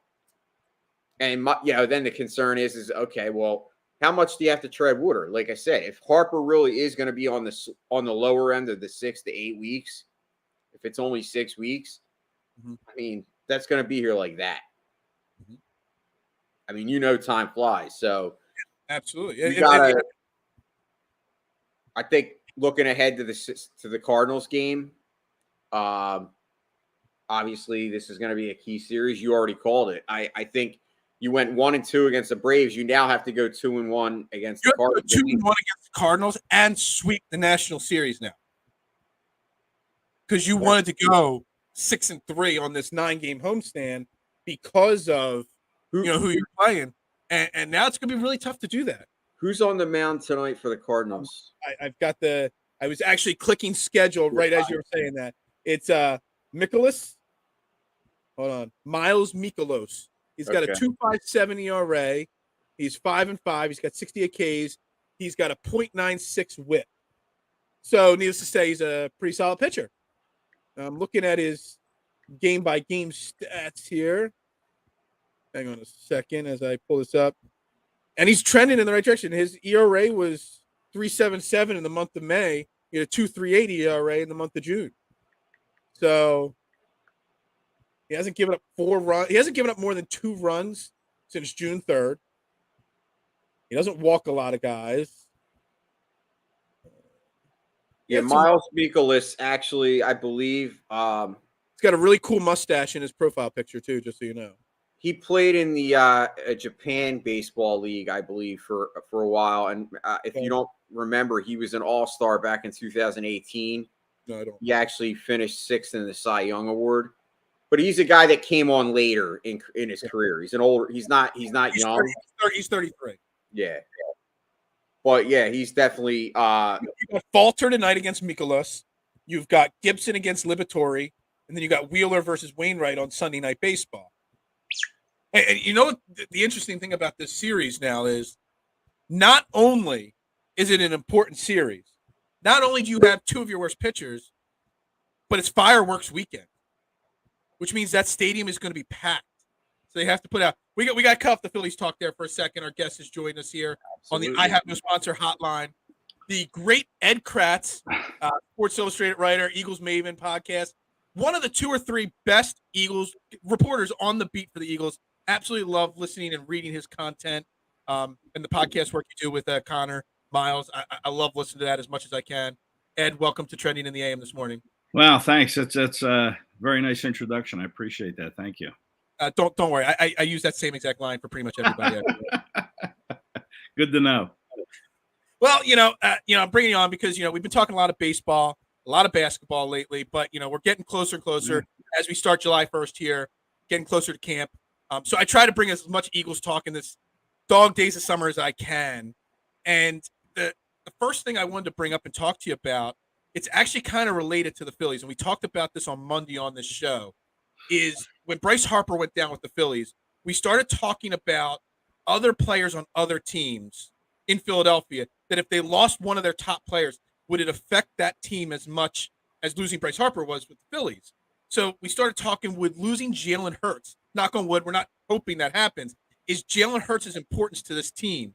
And then the concern is okay, well, how much do you have to tread water? Like I said, if Harper really is going to be on the lower end of the 6 to 8 weeks, if it's only 6 weeks, I mean, that's going to be here like that. I mean, time flies. So absolutely, I think looking ahead to the Cardinals game, obviously this is going to be a key series. You already called it. I think you went 1-2 against the Braves. You now have to go 2-1 against the Cardinals. 2-1 against the Cardinals and sweep the National Series now, because you wanted to go 6-3 on this 9-game homestand because of who you're playing, and now it's going to be really tough to do that. Who's on the mound tonight for the Cardinals? I've got I was actually clicking schedule right as you were saying that. It's Mikolas. Hold on, Miles Mikolas. He's got a 2.57 ERA. He's 5-5. He's got 68 Ks. He's got a .96 WHIP. So, needless to say, he's a pretty solid pitcher. I'm looking at his game-by-game stats here. Hang on a second as I pull this up. And he's trending in the right direction. His ERA was 3.77 in the month of May. He had a 2.38 ERA in the month of June. So he hasn't given up 4 runs. He hasn't given up more than 2 runs since June 3rd. He doesn't walk a lot of guys. Yeah, Miles Mikolas, actually, I believe. He's got a really cool mustache in his profile picture, too, just so you know. He played in the Japan Baseball League, I believe, for a while. And if you don't remember, he was an all-star back in 2018. No, I don't. He actually finished 6th in the Cy Young Award. But he's a guy that came on later in his career. He's an older. He's not young. He's 33. Yeah. But yeah, he's definitely. You've got Falter tonight against Mikolas. You've got Gibson against Liberatore, and then you got Wheeler versus Wainwright on Sunday Night Baseball. And you know what the interesting thing about this series now is, not only is it an important series, not only do you have 2 of your worst pitchers, but it's fireworks weekend, which means that stadium is going to be packed. So they have to put out. We got to cut off the Phillies talk there for a second. Our guest has joined us here on the I Have No Sponsor hotline. The great Ed Kracz, Sports Illustrated writer, Eagles Maven podcast. One of the 2 or 3 best Eagles reporters on the beat for the Eagles. Absolutely love listening and reading his content and the podcast work you do with Connor, Miles. I love listening to that as much as I can. Ed, welcome to Trending in the AM this morning. Wow, thanks. That's a very nice introduction. I appreciate that. Thank you. Don't worry. I use that same exact line for pretty much everybody. Good to know. Well, I'm bringing you on because we've been talking a lot of baseball, a lot of basketball lately, but we're getting closer and closer as we start July 1st here, getting closer to camp. So I try to bring as much Eagles talk in this dog days of summer as I can. And the first thing I wanted to bring up and talk to you about, it's actually kind of related to the Phillies, and we talked about this on Monday on this show, is when Bryce Harper went down with the Phillies, we started talking about other players on other teams in Philadelphia, that if they lost one of their top players, would it affect that team as much as losing Bryce Harper was with the Phillies? So we started talking with losing Jalen Hurts. Knock on wood, we're not hoping that happens. Is Jalen Hurts' importance to this team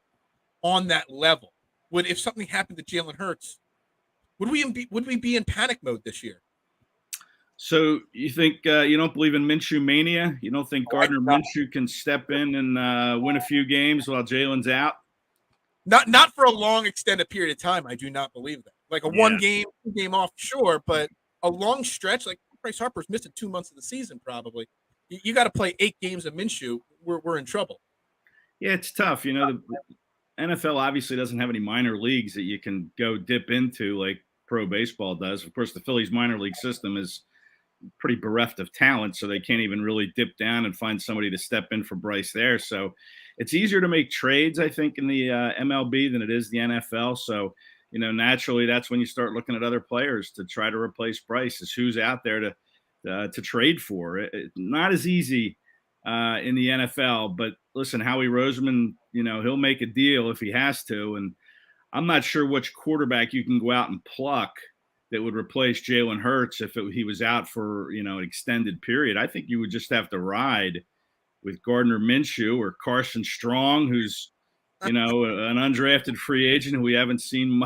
on that level? If something happened to Jalen Hurts, would we be in panic mode this year? So you think you don't believe in Minshew mania? You don't think Gardner Minshew can step in and win a few games while Jalen's out? Not for a long extended period of time. I do not believe that. Like a 1 game, 2 game off, sure, but a long stretch, like Bryce Harper's missing 2 months of the season probably. You got to play 8 games of Minshew. We're in trouble. Yeah, it's tough. NFL obviously doesn't have any minor leagues that you can go dip into like pro baseball does. Of course, the Phillies minor league system is pretty bereft of talent, so they can't even really dip down and find somebody to step in for Bryce there. So it's easier to make trades, I think, in the MLB than it is the NFL. So, naturally, that's when you start looking at other players to try to replace Bryce. Is who's out there to trade for. Not as easy in the NFL, but listen, Howie Roseman, he'll make a deal if he has to, and I'm not sure which quarterback you can go out and pluck that would replace Jalen Hurts if he was out for, an extended period. I think you would just have to ride with Gardner Minshew or Carson Strong, who's, an undrafted free agent who we haven't seen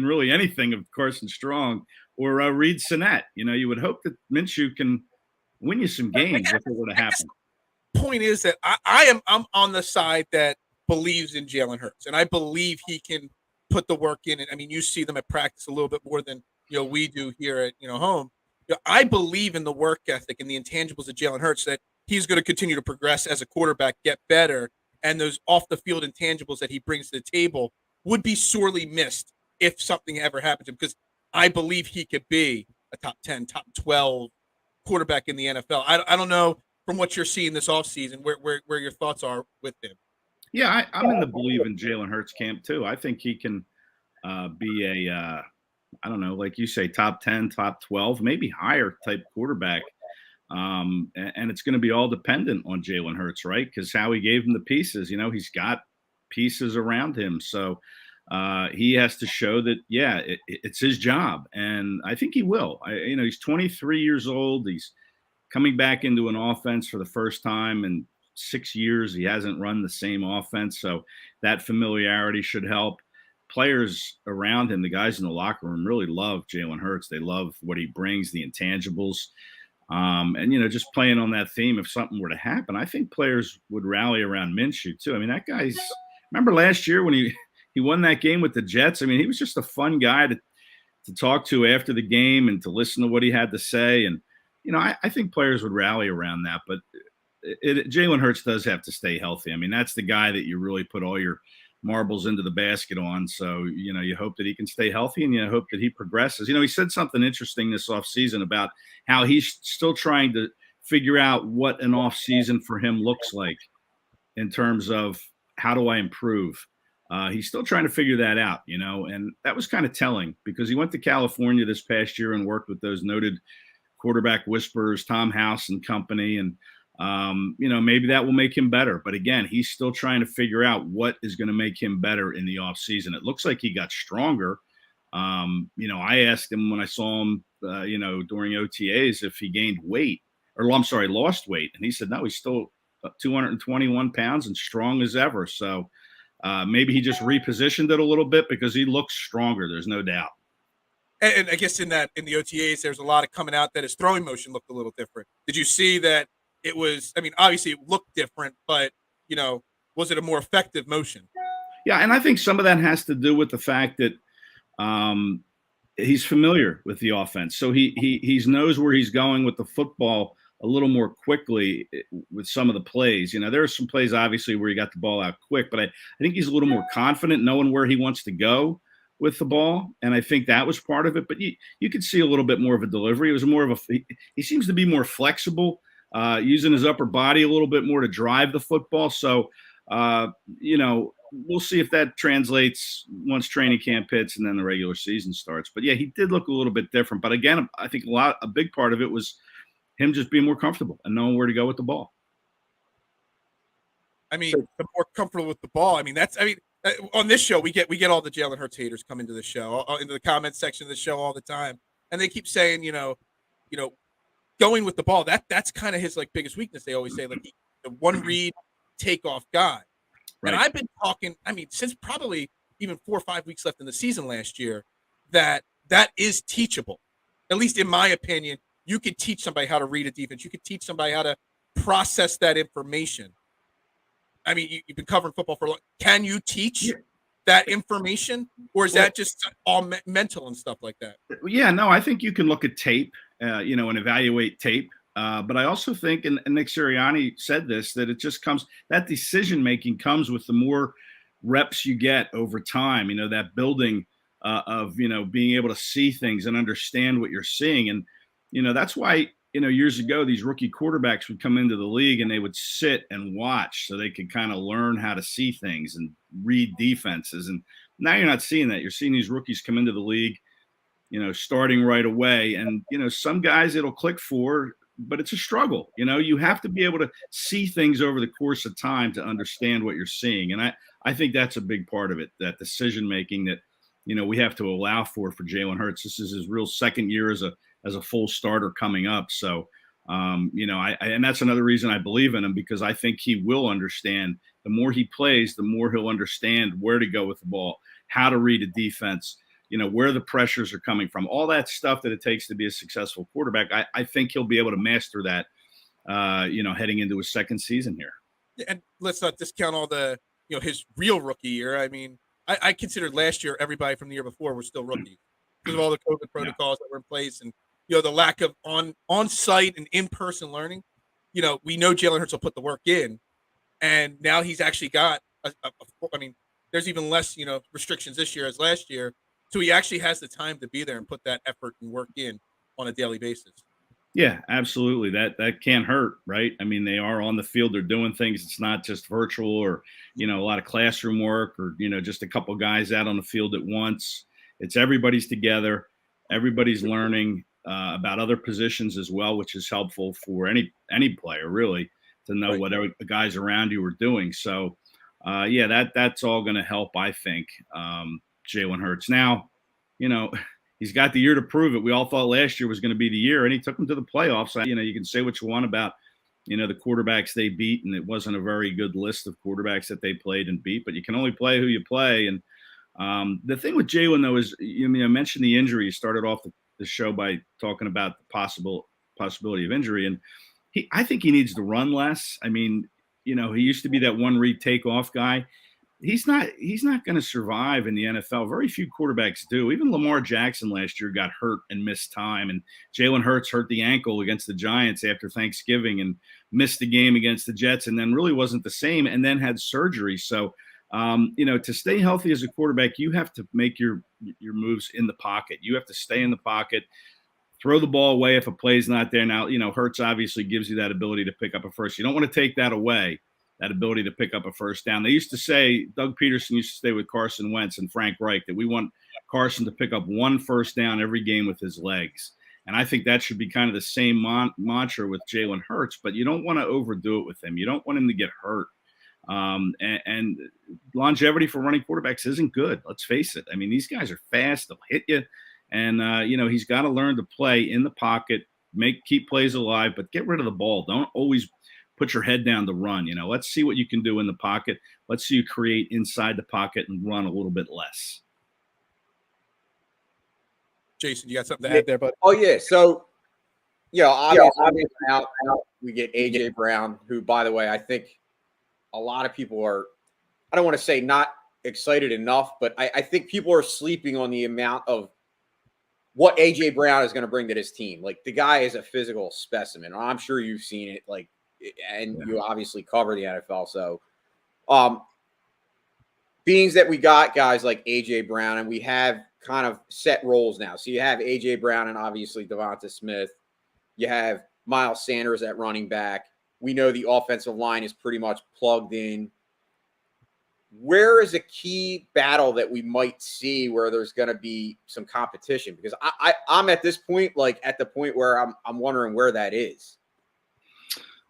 really anything of Carson Strong, or Reed Sinnett. You would hope that Minshew can win you some games if it were to happen. Point is that I'm on the side that believes in Jalen Hurts, and I believe he can put the work in. And I mean, you see them at practice a little bit more than we do here at home. I believe in the work ethic and the intangibles of Jalen Hurts, that he's going to continue to progress as a quarterback, get better, and those off the field intangibles that he brings to the table would be sorely missed if something ever happened to him, because I believe he could be a top 10, top 12 quarterback in the NFL. I don't know from what you're seeing this offseason where your thoughts are with him. Yeah, I'm in the believe in Jalen Hurts camp too. I think he can be a, I don't know, like you say, top 10, top 12, maybe higher type quarterback. And it's going to be all dependent on Jalen Hurts, right? Because Howie gave him the pieces. He's got pieces around him. So he has to show that, it's his job. And I think he will. He's 23 years old. He's coming back into an offense for the first time in 6 years. He hasn't run the same offense, so that familiarity should help. Players around him, the guys in the locker room, really love Jalen Hurts. They love what he brings, the intangibles. And, just playing on that theme, if something were to happen, I think players would rally around Minshew too. I mean, that guy's – remember last year when he won that game with the Jets? I mean, he was just a fun guy to talk to after the game and to listen to what he had to say. And, I think players would rally around that, but Jalen Hurts does have to stay healthy. I mean, that's the guy that you really put all your marbles into the basket on. So, you hope that he can stay healthy, and you hope that he progresses. He said something interesting this offseason about how he's still trying to figure out what an offseason for him looks like in terms of how do I improve. He's still trying to figure that out, and that was kind of telling because he went to California this past year and worked with those noted quarterback whisperers, Tom House and company. And, maybe that will make him better. But again, he's still trying to figure out what is going to make him better in the offseason. It looks like he got stronger. I asked him when I saw him, during OTAs if he gained weight lost weight. And he said, no, he's still 221 pounds and strong as ever. So maybe he just repositioned it a little bit because he looks stronger. There's no doubt. And I guess in the OTAs, there's a lot of coming out that his throwing motion looked a little different. Did you see that? It was, obviously it looked different, but, was it a more effective motion? Yeah, and I think some of that has to do with the fact that he's familiar with the offense. So he knows where he's going with the football a little more quickly with some of the plays. There are some plays, obviously, where he got the ball out quick, but I think he's a little more confident knowing where he wants to go with the ball, and I think that was part of it. But you could see a little bit more of a delivery. It was more of he seems to be more flexible, using his upper body a little bit more to drive the football. So, we'll see if that translates once training camp hits and then the regular season starts. But yeah, he did look a little bit different. But again, I think a big part of it was him just being more comfortable and knowing where to go with the ball. The more comfortable with the ball. On this show, we get all the Jalen Hurts haters come into the show, into the comments section of the show all the time, and they keep saying, going with the ball, that's kind of his biggest weakness. They always say the one read takeoff guy. Right. And I've been talking, since probably even 4 or 5 weeks left in the season last year, that is teachable. At least in my opinion, you could teach somebody how to read a defense. You could teach somebody how to process that information. You've been covering football for a long. Can you teach that information, or is that just all mental and stuff like that? Yeah, no, I think you can look at tape, and evaluate tape. But I also think, and Nick Sirianni said this, that it just comes, that decision making comes with the more reps you get over time, that building of, being able to see things and understand what you're seeing. And, that's why, years ago, these rookie quarterbacks would come into the league and they would sit and watch so they could kind of learn how to see things and read defenses. And now you're not seeing that. You're seeing these rookies come into the league, starting right away. And, some guys it'll click for, but it's a struggle. You have to be able to see things over the course of time to understand what you're seeing. And I think that's a big part of it, that decision-making that, we have to allow for Jalen Hurts. This is his real second year as a full starter coming up. So, and that's another reason I believe in him, because I think he will understand. The more he plays, the more he'll understand where to go with the ball, how to read a defense, where the pressures are coming from, all that stuff that it takes to be a successful quarterback. I think he'll be able to master that, heading into his second season here. And let's not discount all the, his real rookie year. I mean, I considered last year everybody from the year before were still rookies because of all the COVID protocols that were in place and, the lack of on-site and in-person learning. We know Jalen Hurts will put the work in, and now he's actually got, there's even less, restrictions this year as last year. So he actually has the time to be there and put that effort and work in on a daily basis. Yeah, absolutely. That can't hurt, right? I mean, they are on the field, they're doing things. It's not just virtual or, a lot of classroom work or, just a couple guys out on the field at once. It's everybody's together. Everybody's learning about other positions as well, which is helpful for any player really to know what the guys around you are doing. So, that's all going to help, I think, Jalen Hurts. Now, he's got the year to prove it. We all thought last year was going to be the year, and he took them to the playoffs. You can say what you want about, the quarterbacks they beat, and it wasn't a very good list of quarterbacks that they played and beat, but you can only play who you play. And the thing with Jalen, though, is, I mentioned the injury. You started off the show by talking about the possibility of injury, and I think he needs to run less. I mean, he used to be that one read takeoff guy. He's not going to survive in the NFL. Very few quarterbacks do. Even Lamar Jackson last year got hurt and missed time. And Jalen Hurts hurt the ankle against the Giants after Thanksgiving and missed the game against the Jets and then really wasn't the same and then had surgery. So, to stay healthy as a quarterback, you have to make your moves in the pocket. You have to stay in the pocket, throw the ball away if a play's not there. Now, Hurts obviously gives you that ability to pick up a first. You don't want to take that away, that ability to pick up a first down. They used to say, Doug Peterson used to say with Carson Wentz and Frank Reich, that we want Carson to pick up one first down every game with his legs. And I think that should be kind of the same mantra with Jalen Hurts, but you don't want to overdo it with him. You don't want him to get hurt. And longevity for running quarterbacks isn't good. Let's face it. I mean, these guys are fast. They'll hit you. And, he's got to learn to play in the pocket, keep plays alive, but get rid of the ball. Don't always put your head down to run. Let's see what you can do in the pocket. Let's see you create inside the pocket and run a little bit less. Jason, you got something to add there, bud? Oh, yeah. So, obviously out we get A.J. Brown, who, by the way, I think a lot of people are, I don't want to say not excited enough, but I think people are sleeping on the amount of what A.J. Brown is going to bring to this team. Like, the guy is a physical specimen. I'm sure you've seen it, and you obviously cover the NFL. So, being that we got guys like A.J. Brown, and we have kind of set roles now. So you have A.J. Brown and obviously Devonta Smith. You have Miles Sanders at running back. We know the offensive line is pretty much plugged in. Where is a key battle that we might see where there's going to be some competition? Because I'm at this point, at the point where I'm wondering where that is.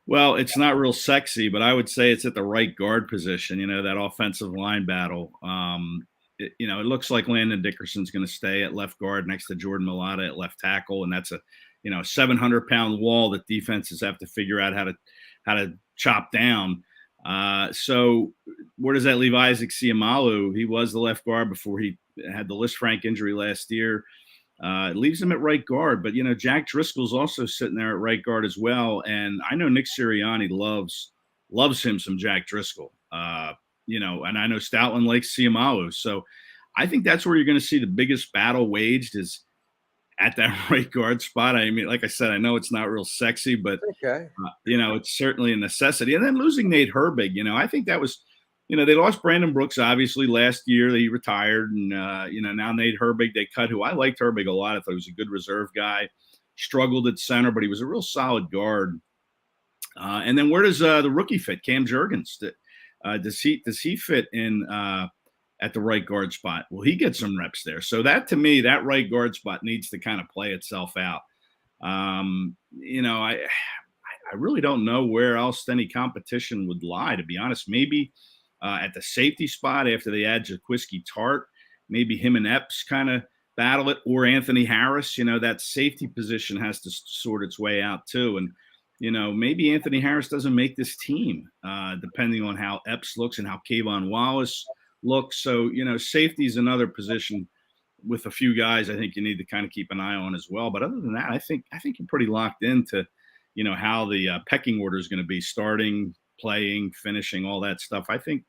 Well, it's not real sexy, but I would say it's at the right guard position, that offensive line battle. It looks like Landon Dickerson's going to stay at left guard next to Jordan Mailata at left tackle. And that's a 700-pound wall that defenses have to figure out how to chop down. So where does that leave Isaac Seumalo? He was the left guard before he had the Lisfranc injury last year. It leaves him at right guard, but Jack Driscoll's also sitting there at right guard as well. And I know Nick Sirianni loves him some Jack Driscoll. And I know Stoutland likes Seumalo. So I think that's where you're going to see the biggest battle waged is at that right guard spot. I mean, like I said, I know it's not real sexy, but okay. It's certainly a necessity. And then losing Nate Herbig, I think that was they lost Brandon Brooks, obviously, last year. He retired. And, now Nate Herbig, they cut, who I liked Herbig a lot. I thought he was a good reserve guy. Struggled at center, but he was a real solid guard. And then where does the rookie fit? Cam Jurgens. Does he fit in at the right guard spot? Will he get some reps there? So that, to me, that right guard spot needs to kind of play itself out. I really don't know where else any competition would lie, to be honest. Maybe at the safety spot after they add Jaquiski Tart, maybe him and Epps kind of battle it, or Anthony Harris. That safety position has to sort its way out too. And, maybe Anthony Harris doesn't make this team, depending on how Epps looks and how Kayvon Wallace looks. So, safety is another position with a few guys I think you need to kind of keep an eye on as well. But other than that, I think you're pretty locked into how the pecking order is going to be, starting, playing, finishing, all that stuff. I think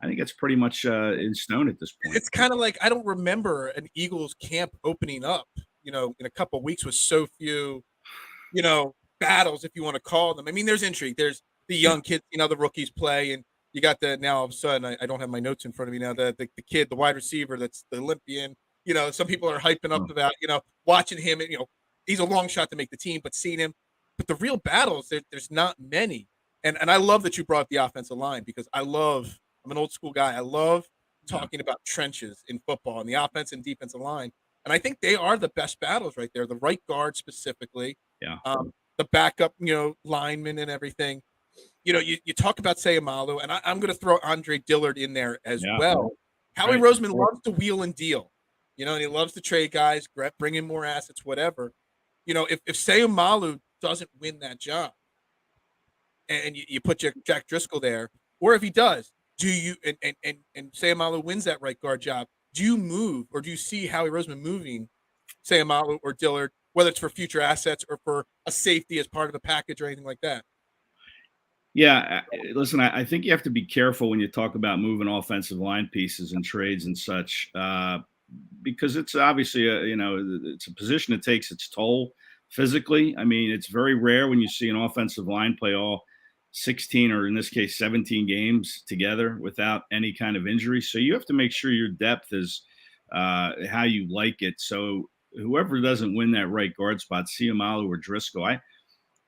it's pretty much in stone at this point. It's kind of like, I don't remember an Eagles camp opening up, in a couple of weeks with so few, battles, if you want to call them. I mean, there's intrigue. There's the young kids, the rookies play, and you got now all of a sudden, I don't have my notes in front of me now, the kid, the wide receiver, that's the Olympian. Some people are hyping up about, watching him, and, he's a long shot to make the team, but seeing him. But the real battles, there's not many. And I love that you brought up the offensive line, because I'm an old school guy. I love talking about trenches in football and the offense and defensive line. And I think they are the best battles right there. The right guard specifically, the backup, linemen and everything. You talk about Sayamalu, and I'm going to throw Andre Dillard in there as well. Howie Roseman loves to wheel and deal, and he loves to trade guys, bring in more assets, whatever. If Sayamalu doesn't win that job, and you put Jack Driscoll there, or if he does, do you and Sayamalu wins that right guard job, do you move, or do you see Howie Roseman moving Sayamalu or Dillard, whether it's for future assets or for a safety as part of a package or anything like that? Yeah, listen, I think you have to be careful when you talk about moving offensive line pieces and trades and such, because it's obviously it's a position that takes its toll physically. I mean, it's very rare when you see an offensive line play all 16, or in this case 17 games together without any kind of injury. So you have to make sure your depth is how you like it. So whoever doesn't win that right guard spot, Sayamalu or Driscoll,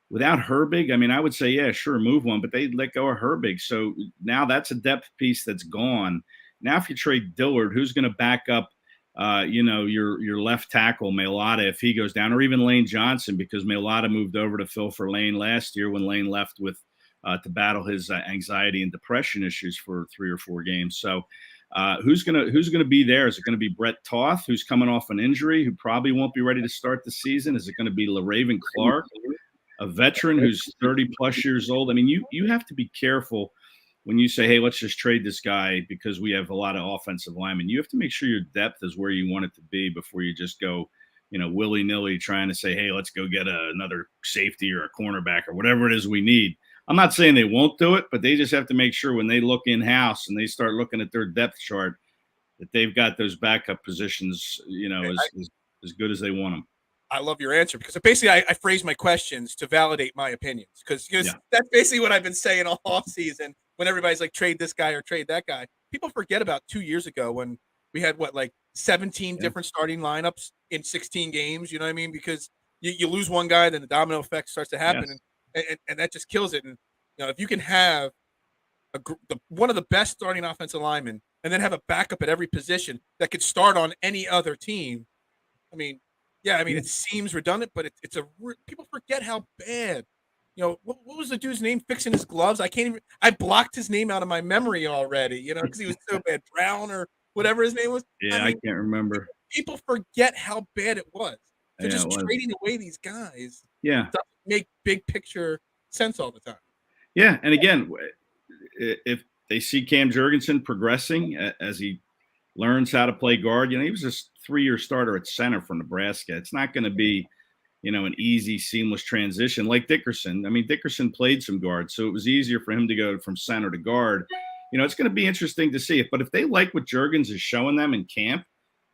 without Herbig, I mean, I would say, yeah, sure, move one, but they let go of Herbig. So now that's a depth piece that's gone. Now, if you trade Dillard, who's going to back up, your left tackle, Mailata, if he goes down, or even Lane Johnson, because Mailata moved over to fill for Lane last year when Lane left with to battle his anxiety and depression issues for 3 or 4 games. So who's gonna be there? Is it going to be Brett Toth, who's coming off an injury, who probably won't be ready to start the season? Is it going to be LaRaven Clark, a veteran who's 30 plus years old? I mean, you have to be careful when you say, hey, let's just trade this guy because we have a lot of offensive linemen. You have to make sure your depth is where you want it to be before you just go, willy-nilly trying to say, hey, let's go get another safety or a cornerback or whatever it is we need. I'm not saying they won't do it, but they just have to make sure when they look in-house and they start looking at their depth chart that they've got those backup positions, as good as they want them. I love your answer, because basically I phrase my questions to validate my opinions, because that's basically what I've been saying all offseason when everybody's like, trade this guy or trade that guy. People forget about 2 years ago when we had 17 different starting lineups in 16 games. You know what I mean? Because you lose one guy, then the domino effect starts to happen. Yes. And that just kills it. And if you can have one of the best starting offensive linemen and then have a backup at every position that could start on any other team, it seems redundant, but people forget how bad. What was the dude's name fixing his gloves? I blocked his name out of my memory already, because he was so bad. Brown or whatever his name was. Yeah, I can't remember. People forget how bad it was. So just trading away these guys doesn't make big picture sense all the time. Yeah, and again, if they see Cam Jurgensen progressing as he learns how to play guard, he was a 3-year starter at center for Nebraska. It's not going to be, an easy, seamless transition like Dickerson. I mean, Dickerson played some guard, so it was easier for him to go from center to guard. It's going to be interesting to see. But if they like what Jurgens is showing them in camp,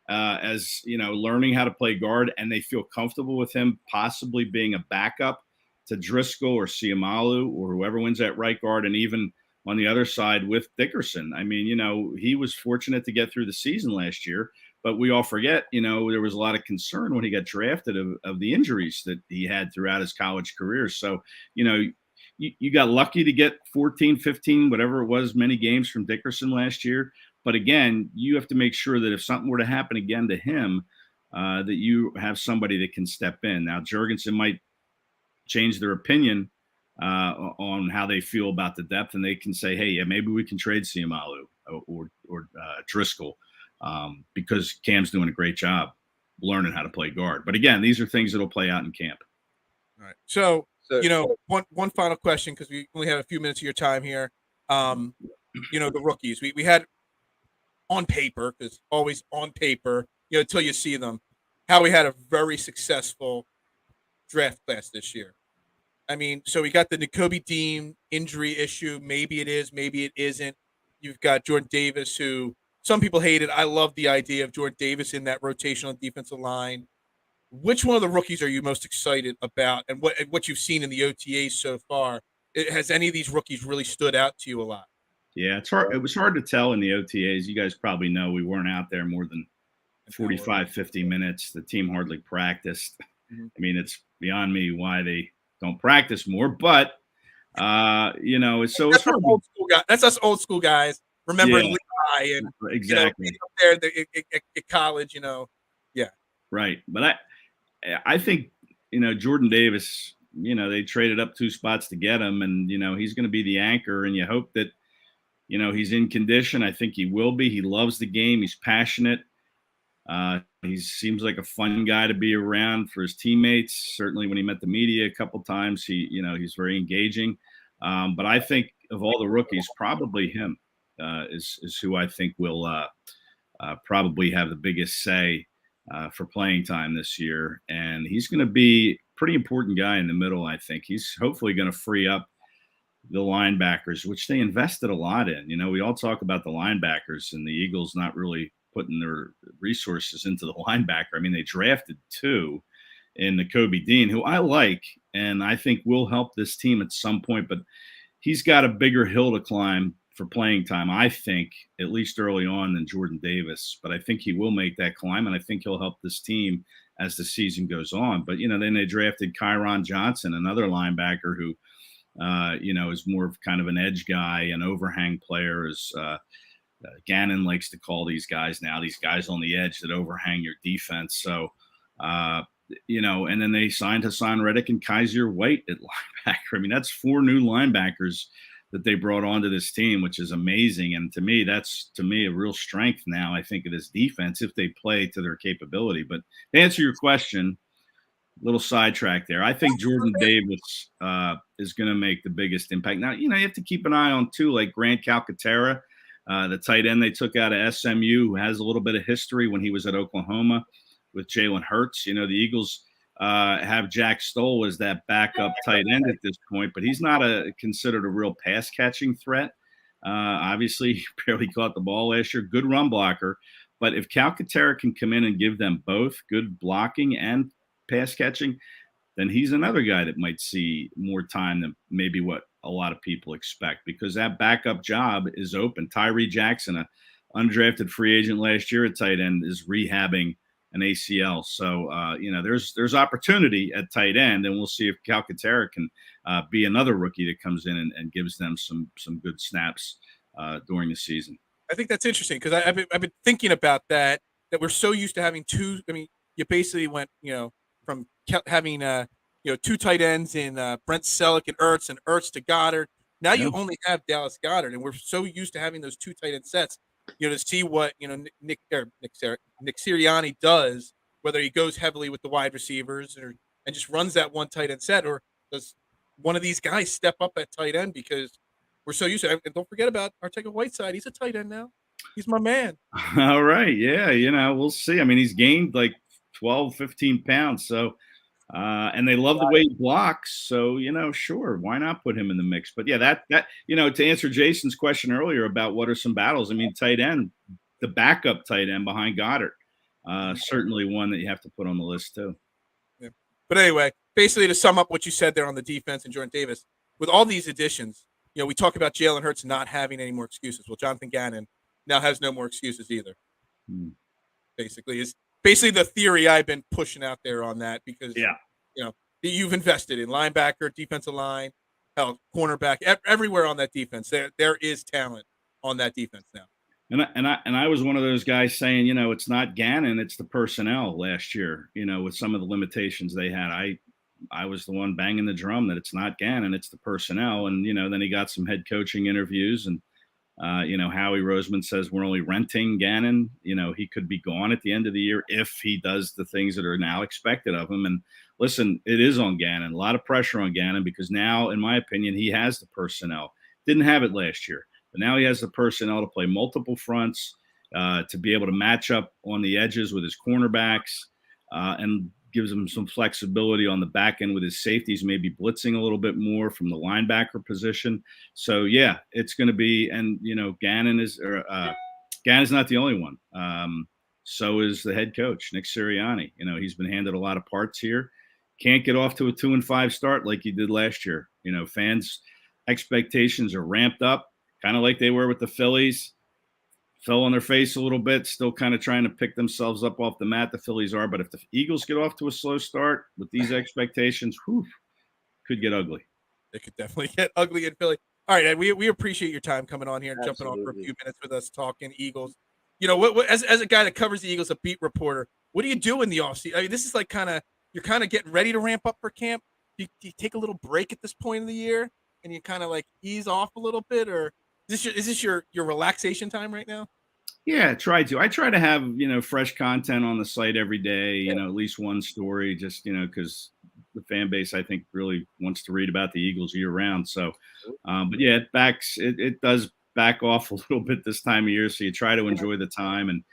as learning how to play guard, and they feel comfortable with him possibly being a backup to Driscoll or Sayamalu or whoever wins that right guard, and even on the other side with Dickerson. I mean, he was fortunate to get through the season last year, but we all forget, there was a lot of concern when he got drafted of the injuries that he had throughout his college career. So, you got lucky to get 14, 15, whatever it was, many games from Dickerson last year. But again, you have to make sure that if something were to happen again to him, that you have somebody that can step in. Now, Jurgensen might change their opinion on how they feel about the depth, and they can say, hey, yeah, maybe we can trade Siamalu or Driscoll because Cam's doing a great job learning how to play guard. But again, these are things that'll play out in camp. All right. So one final question, because we only have a few minutes of your time here. The rookies we had on paper, because always on paper, until you see them, how we had a very successful draft class this year. I mean, so we got the Nakobe Dean injury issue. Maybe it is, maybe it isn't. You've got Jordan Davis, who some people hated. I love the idea of Jordan Davis in that rotational defensive line. Which one of the rookies are you most excited about, and what you've seen in the OTAs so far? Has any of these rookies really stood out to you a lot? Yeah, it's hard. It was hard to tell in the OTAs. You guys probably know we weren't out there more than 45, 50 minutes. The team hardly practiced. Mm-hmm. I mean, it's beyond me why they don't practice more, but it's so that's old school guy. That's us old school guys. Remember Levi and exactly up there at college, yeah, right. But I think Jordan Davis. They traded up 2 spots to get him, and he's going to be the anchor, and you hope that he's in condition. I think he will be. He loves the game. He's passionate. He seems like a fun guy to be around for his teammates. Certainly when he met the media a couple times, he's very engaging. But I think of all the rookies, probably him is who I think will probably have the biggest say for playing time this year. And he's going to be a pretty important guy in the middle, I think. He's hopefully going to free up the linebackers, which they invested a lot in. We all talk about the linebackers and the Eagles not really putting their resources into the linebacker. I mean, they drafted 2 in Nakobe Dean, who I like, and I think will help this team at some point, but he's got a bigger hill to climb for playing time, I think, at least early on, than Jordan Davis. But I think he will make that climb, and I think he'll help this team as the season goes on. But, then they drafted Kyron Johnson, another linebacker who, is more of kind of an edge guy, an overhang player, as Gannon likes to call these guys now, these guys on the edge that overhang your defense. So, and then they signed Hassan Reddick and Kaiser White at linebacker. I mean, that's 4 new linebackers that they brought onto this team, which is amazing. And to me, that's a real strength now, I think, of this defense if they play to their capability. But to answer your question, little sidetrack there. I think Jordan Davis is going to make the biggest impact. Now, you have to keep an eye on, too, like Grant Calcaterra, the tight end they took out of SMU, who has a little bit of history when he was at Oklahoma with Jalen Hurts. The Eagles have Jack Stoll as that backup tight end at this point, but he's not considered a real pass-catching threat. Obviously, he barely caught the ball last year. Good run blocker. But if Calcaterra can come in and give them both good blocking and pass catching, then he's another guy that might see more time than maybe what a lot of people expect, because that backup job is open. Tyree Jackson, an undrafted free agent last year at tight end, is rehabbing an ACL. So, there's opportunity at tight end, and we'll see if Calcaterra can be another rookie that comes in and gives them some good snaps during the season. I think that's interesting, because I've been thinking about that we're so used to having 2. I mean, you basically went, from having 2 tight ends in Brent Selleck and Ertz to Goddard. Now you only have Dallas Goddard, and we're so used to having those 2 tight end sets. To see what Nick Sirianni does, whether he goes heavily with the wide receivers and just runs that 1 tight end set, or does one of these guys step up at tight end, because we're so used to it. And don't forget about Arcega-Whiteside. He's a tight end now. He's my man. All right. Yeah. We'll see. I mean, he's gained like 12, 15 pounds. So, and they love the way he blocks. So, sure, why not put him in the mix? But yeah, that to answer Jason's question earlier about what are some battles, I mean, tight end, the backup tight end behind Goddard, certainly one that you have to put on the list too. Yeah. But anyway, basically to sum up what you said there on the defense and Jordan Davis, with all these additions, we talk about Jalen Hurts not having any more excuses. Well, Jonathan Gannon now has no more excuses either. Basically, is the theory I've been pushing out there on that because you've invested in linebacker, defensive line, hell, cornerback, everywhere on that defense. There is talent on that defense now. And I was one of those guys saying, it's not Gannon, it's the personnel last year, with some of the limitations they had. I was the one banging the drum that it's not Gannon, it's the personnel. And, then he got some head coaching interviews and, Howie Roseman says we're only renting Gannon. He could be gone at the end of the year if he does the things that are now expected of him. And listen, it is on Gannon, a lot of pressure on Gannon because now, in my opinion, he has the personnel. Didn't have it last year. But now he has the personnel to play multiple fronts, to be able to match up on the edges with his cornerbacks, and gives him some flexibility on the back end with his safeties, maybe blitzing a little bit more from the linebacker position. So, yeah, it's going to be – and, Gannon's not the only one. So is the head coach, Nick Sirianni. He's been handed a lot of parts here. Can't get off to a 2-5 start like he did last year. Fans' expectations are ramped up. Kind of like they were with the Phillies, fell on their face a little bit, still kind of trying to pick themselves up off the mat, the Phillies are. But if the Eagles get off to a slow start with these expectations, could get ugly. It could definitely get ugly in Philly. All right, Ed, we appreciate your time coming on here and jumping on for a few minutes with us talking Eagles. As a guy that covers the Eagles, a beat reporter, what do you do in the offseason? I mean, this is like you're kind of getting ready to ramp up for camp. Do you take a little break at this point of the year and you kind of like ease off a little bit, or is this your relaxation time right now? Yeah, I try to have, fresh content on the site every day, at least one story, just, because the fan base, I think, really wants to read about the Eagles year round. So, but yeah, it does back off a little bit this time of year. So you try to enjoy the time and,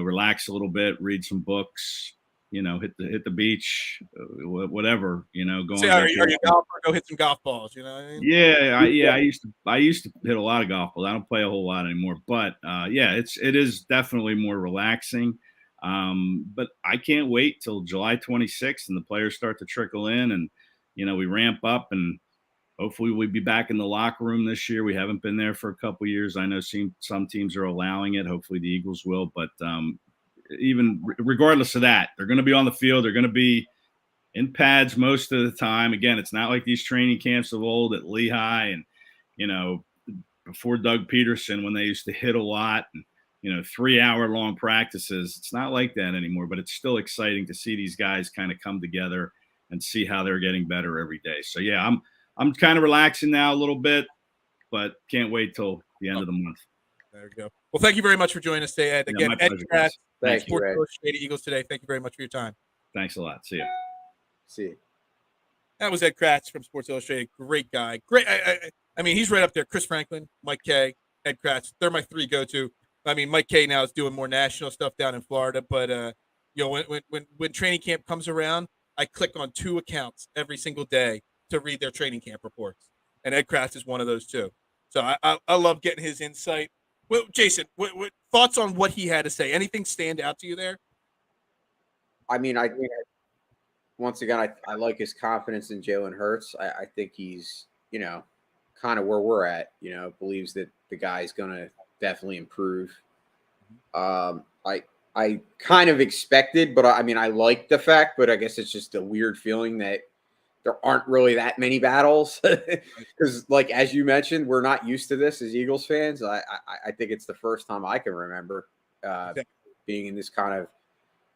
relax a little bit, read some books, hit the beach, whatever, go. So are you a golfer? Go hit some golf balls, what I mean? Yeah. I used to hit a lot of golf balls. I don't play a whole lot anymore, but it is definitely more relaxing. But I can't wait till July 26th and the players start to trickle in and, we ramp up and hopefully we'll be back in the locker room this year. We haven't been there for a couple of years. I know some teams are allowing it. Hopefully the Eagles will, but, even regardless of that, they're going to be on the field. They're going to be in pads most of the time. Again, it's not like these training camps of old at Lehigh and, before Doug Peterson when they used to hit a lot and, 3-hour-long practices. It's not like that anymore, but it's still exciting to see these guys kind of come together and see how they're getting better every day. So, yeah, I'm kind of relaxing now a little bit, but can't wait till the end of the month. There we go. Well, thank you very much for joining us today, Ed. Again, Ed Kracz, Sports Illustrated Eagles Today. Thank you very much for your time. Thanks a lot. See you. That was Ed Kracz from Sports Illustrated. Great guy. Great. I mean, he's right up there. Chris Franklin, Mike Kay, Ed Kracz. They're my three go-to. I mean, Mike Kay now is doing more national stuff down in Florida, but when training camp comes around, I click on 2 accounts every single day to read their training camp reports, and Ed Kracz is one of those too. So I love getting his insight. Well, Jason, what thoughts on what he had to say? Anything stand out to you there? I mean, once again, I like his confidence in Jalen Hurts. I think he's, kind of where we're at, believes that the guy's going to definitely improve. I kind of expected, but I like the fact, but I guess it's just a weird feeling that there aren't really that many battles because, like, as you mentioned, we're not used to this as Eagles fans. I think it's the first time I can remember being in this kind of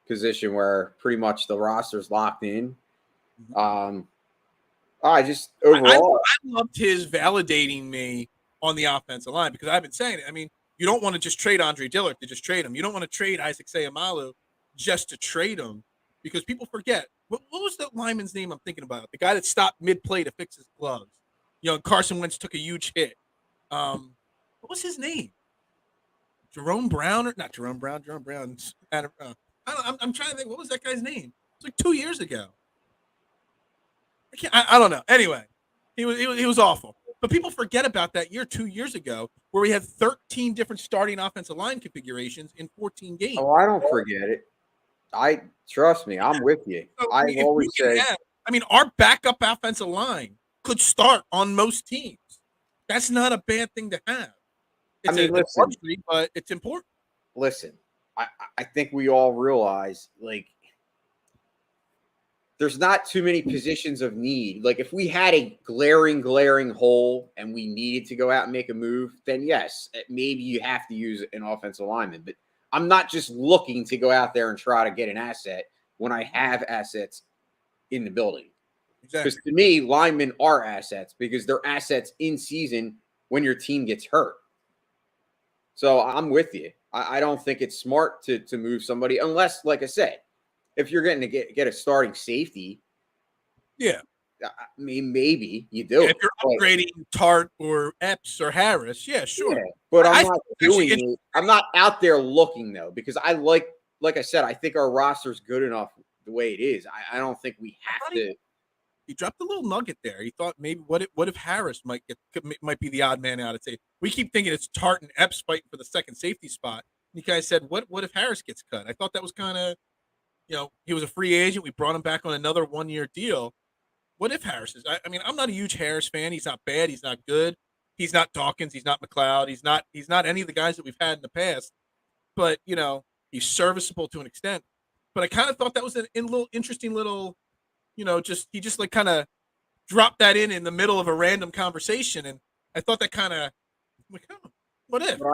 position where pretty much the roster's locked in. I just overall, I loved his validating me on the offensive line because I've been saying it. I mean, you don't want to just trade Andre Dillard to just trade him. You don't want to trade Isaac Seumalo just to trade him because people forget. What was the lineman's name I'm thinking about? The guy that stopped mid-play to fix his gloves. Carson Wentz took a huge hit. What was his name? Jerome Brown or not Jerome Brown? Jerome Brown. I'm trying to think. What was that guy's name? It's like 2 years ago. I don't know. Anyway, he was awful. But people forget about that year 2 years ago where we had 13 different starting offensive line configurations in 14 games. Oh, I don't forget it. Trust me, I'm with you. So, I always say, our backup offensive line could start on most teams. That's not a bad thing to have. It's listen, luxury, but it's important. Listen, I think we all realize, like, there's not too many positions of need. Like, if we had a glaring hole and we needed to go out and make a move, then yes, maybe you have to use an offensive lineman. But I'm not just looking to go out there and try to get an asset when I have assets in the building. Exactly. Because to me, linemen are assets because they're assets in season when your team gets hurt. So I'm with you. I don't think it's smart to move somebody unless, like I said, if you're getting to get a starting safety, yeah, I mean, maybe you do. If you're upgrading Tart or Epps or Harris, yeah, sure. Yeah, but I'm not doing it. I'm not out there looking though, because I like I said, I think our roster's good enough the way it is. I don't think we have to. He dropped a little nugget there. He thought maybe what if Harris might be the odd man out. We keep thinking it's Tart and Epps fighting for the second safety spot. And you guys said, what if Harris gets cut? I thought that was kind of, he was a free agent. We brought him back on another 1-year deal. What if Harris is? I mean, I'm not a huge Harris fan. He's not bad. He's not good. He's not Dawkins. He's not McLeod. He's not any of the guys that we've had in the past. But he's serviceable to an extent. But I kind of thought that was a little interesting little, he just like kind of dropped that in the middle of a random conversation, and I thought that kind of like, oh, what if? But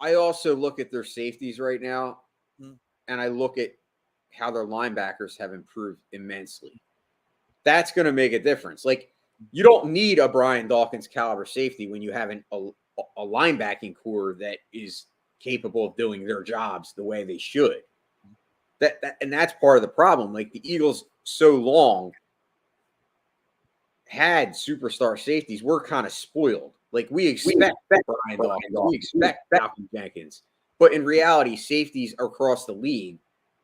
I also look at their safeties right now. And I look at how their linebackers have improved immensely. That's going to make a difference. Like, you don't need a Brian Dawkins caliber safety when you have a linebacking core that is capable of doing their jobs the way they should. And that's part of the problem. Like, the Eagles so long had superstar safeties. We're kind of spoiled. Like, we expect Brian Dawkins. We expect Malcolm Jenkins. But in reality, safeties across the league,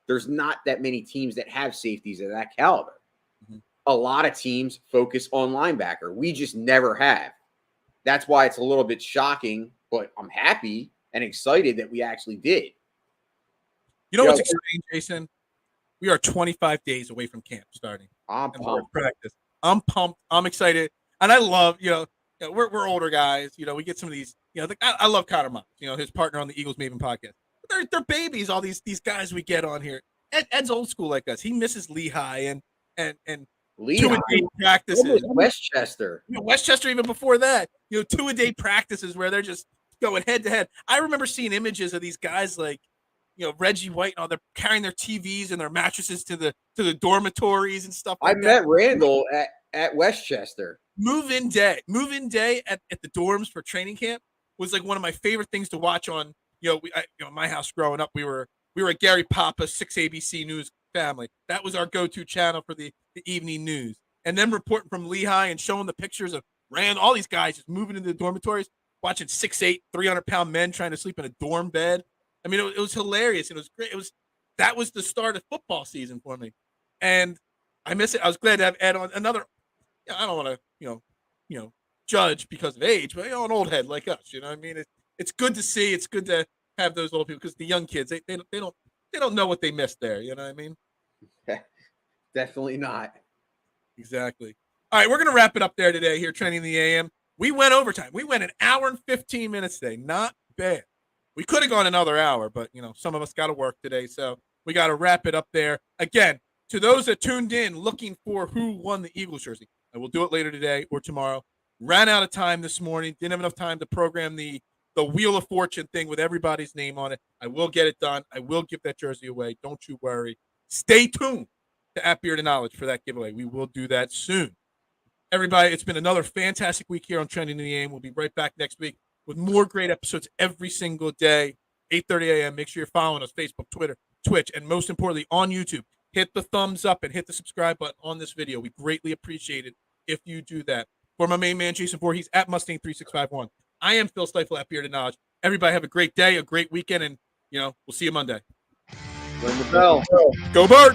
there's not that many teams that have safeties of that caliber. Mm-hmm. A lot of teams focus on linebacker. We just never have. That's why it's a little bit shocking, but I'm happy and excited that we actually did. You know what's exciting, Jason? We are 25 days away from camp starting. I'm pumped. Practice. I'm pumped. I'm excited. And I love, we're older guys. We get some of these, I love Connor Moss, his partner on the Eagles Maven podcast. They're babies, all these guys we get on here. Ed's old school like us. He misses Lehigh and Lehigh. 2-a-day practices. Westchester. Westchester even before that. 2-a-day practices where they're just going head to head. I remember seeing images of these guys like, Reggie White and all. They're carrying their TVs and their mattresses to the dormitories and stuff like that. I met Randall at Westchester. Move-in day at the dorms for training camp was like one of my favorite things to watch on, my house growing up. We were a Gary Papa 6 ABC News family. That was our go-to channel for the evening news. And then reporting from Lehigh and showing the pictures of all these guys just moving into the dormitories, watching 6'8", 300-pound men trying to sleep in a dorm bed. I mean, it was hilarious. It was great. That was the start of football season for me. And I miss it. I was glad to have Ed on another. I don't want to, judge because of age, but an old head like us, what I mean? It's good to see. It's good to have those old people because the young kids, they don't know what they missed there. You know what I mean? Definitely not. Exactly. All right, we're gonna wrap it up there today here, Trending the AM. We went overtime. We went an hour and 15 minutes today. Not bad. We could have gone another hour, but some of us got to work today, so we got to wrap it up there. Again, to those that tuned in looking for who won the Eagles jersey, I will do it later today or tomorrow. Ran out of time this morning. Didn't have enough time to program the Wheel of Fortune thing with everybody's name on it. I will get it done. I will give that jersey away. Don't you worry. Stay tuned to At Beard of Knowledge for that giveaway. We will do that soon. Everybody, it's been another fantastic week here on Trending the AM. We'll be right back next week with more great episodes every single day, 8:30 a.m. Make sure you're following us, Facebook, Twitter, Twitch, and most importantly, on YouTube. Hit the thumbs up and hit the subscribe button on this video. We greatly appreciate it if you do that. For my main man, Jason Voorhees, at Mustang3651. I am Phil Stifle at Beard of Knowledge. Everybody have a great day, a great weekend, and, we'll see you Monday. Ring the bell. Go Birds!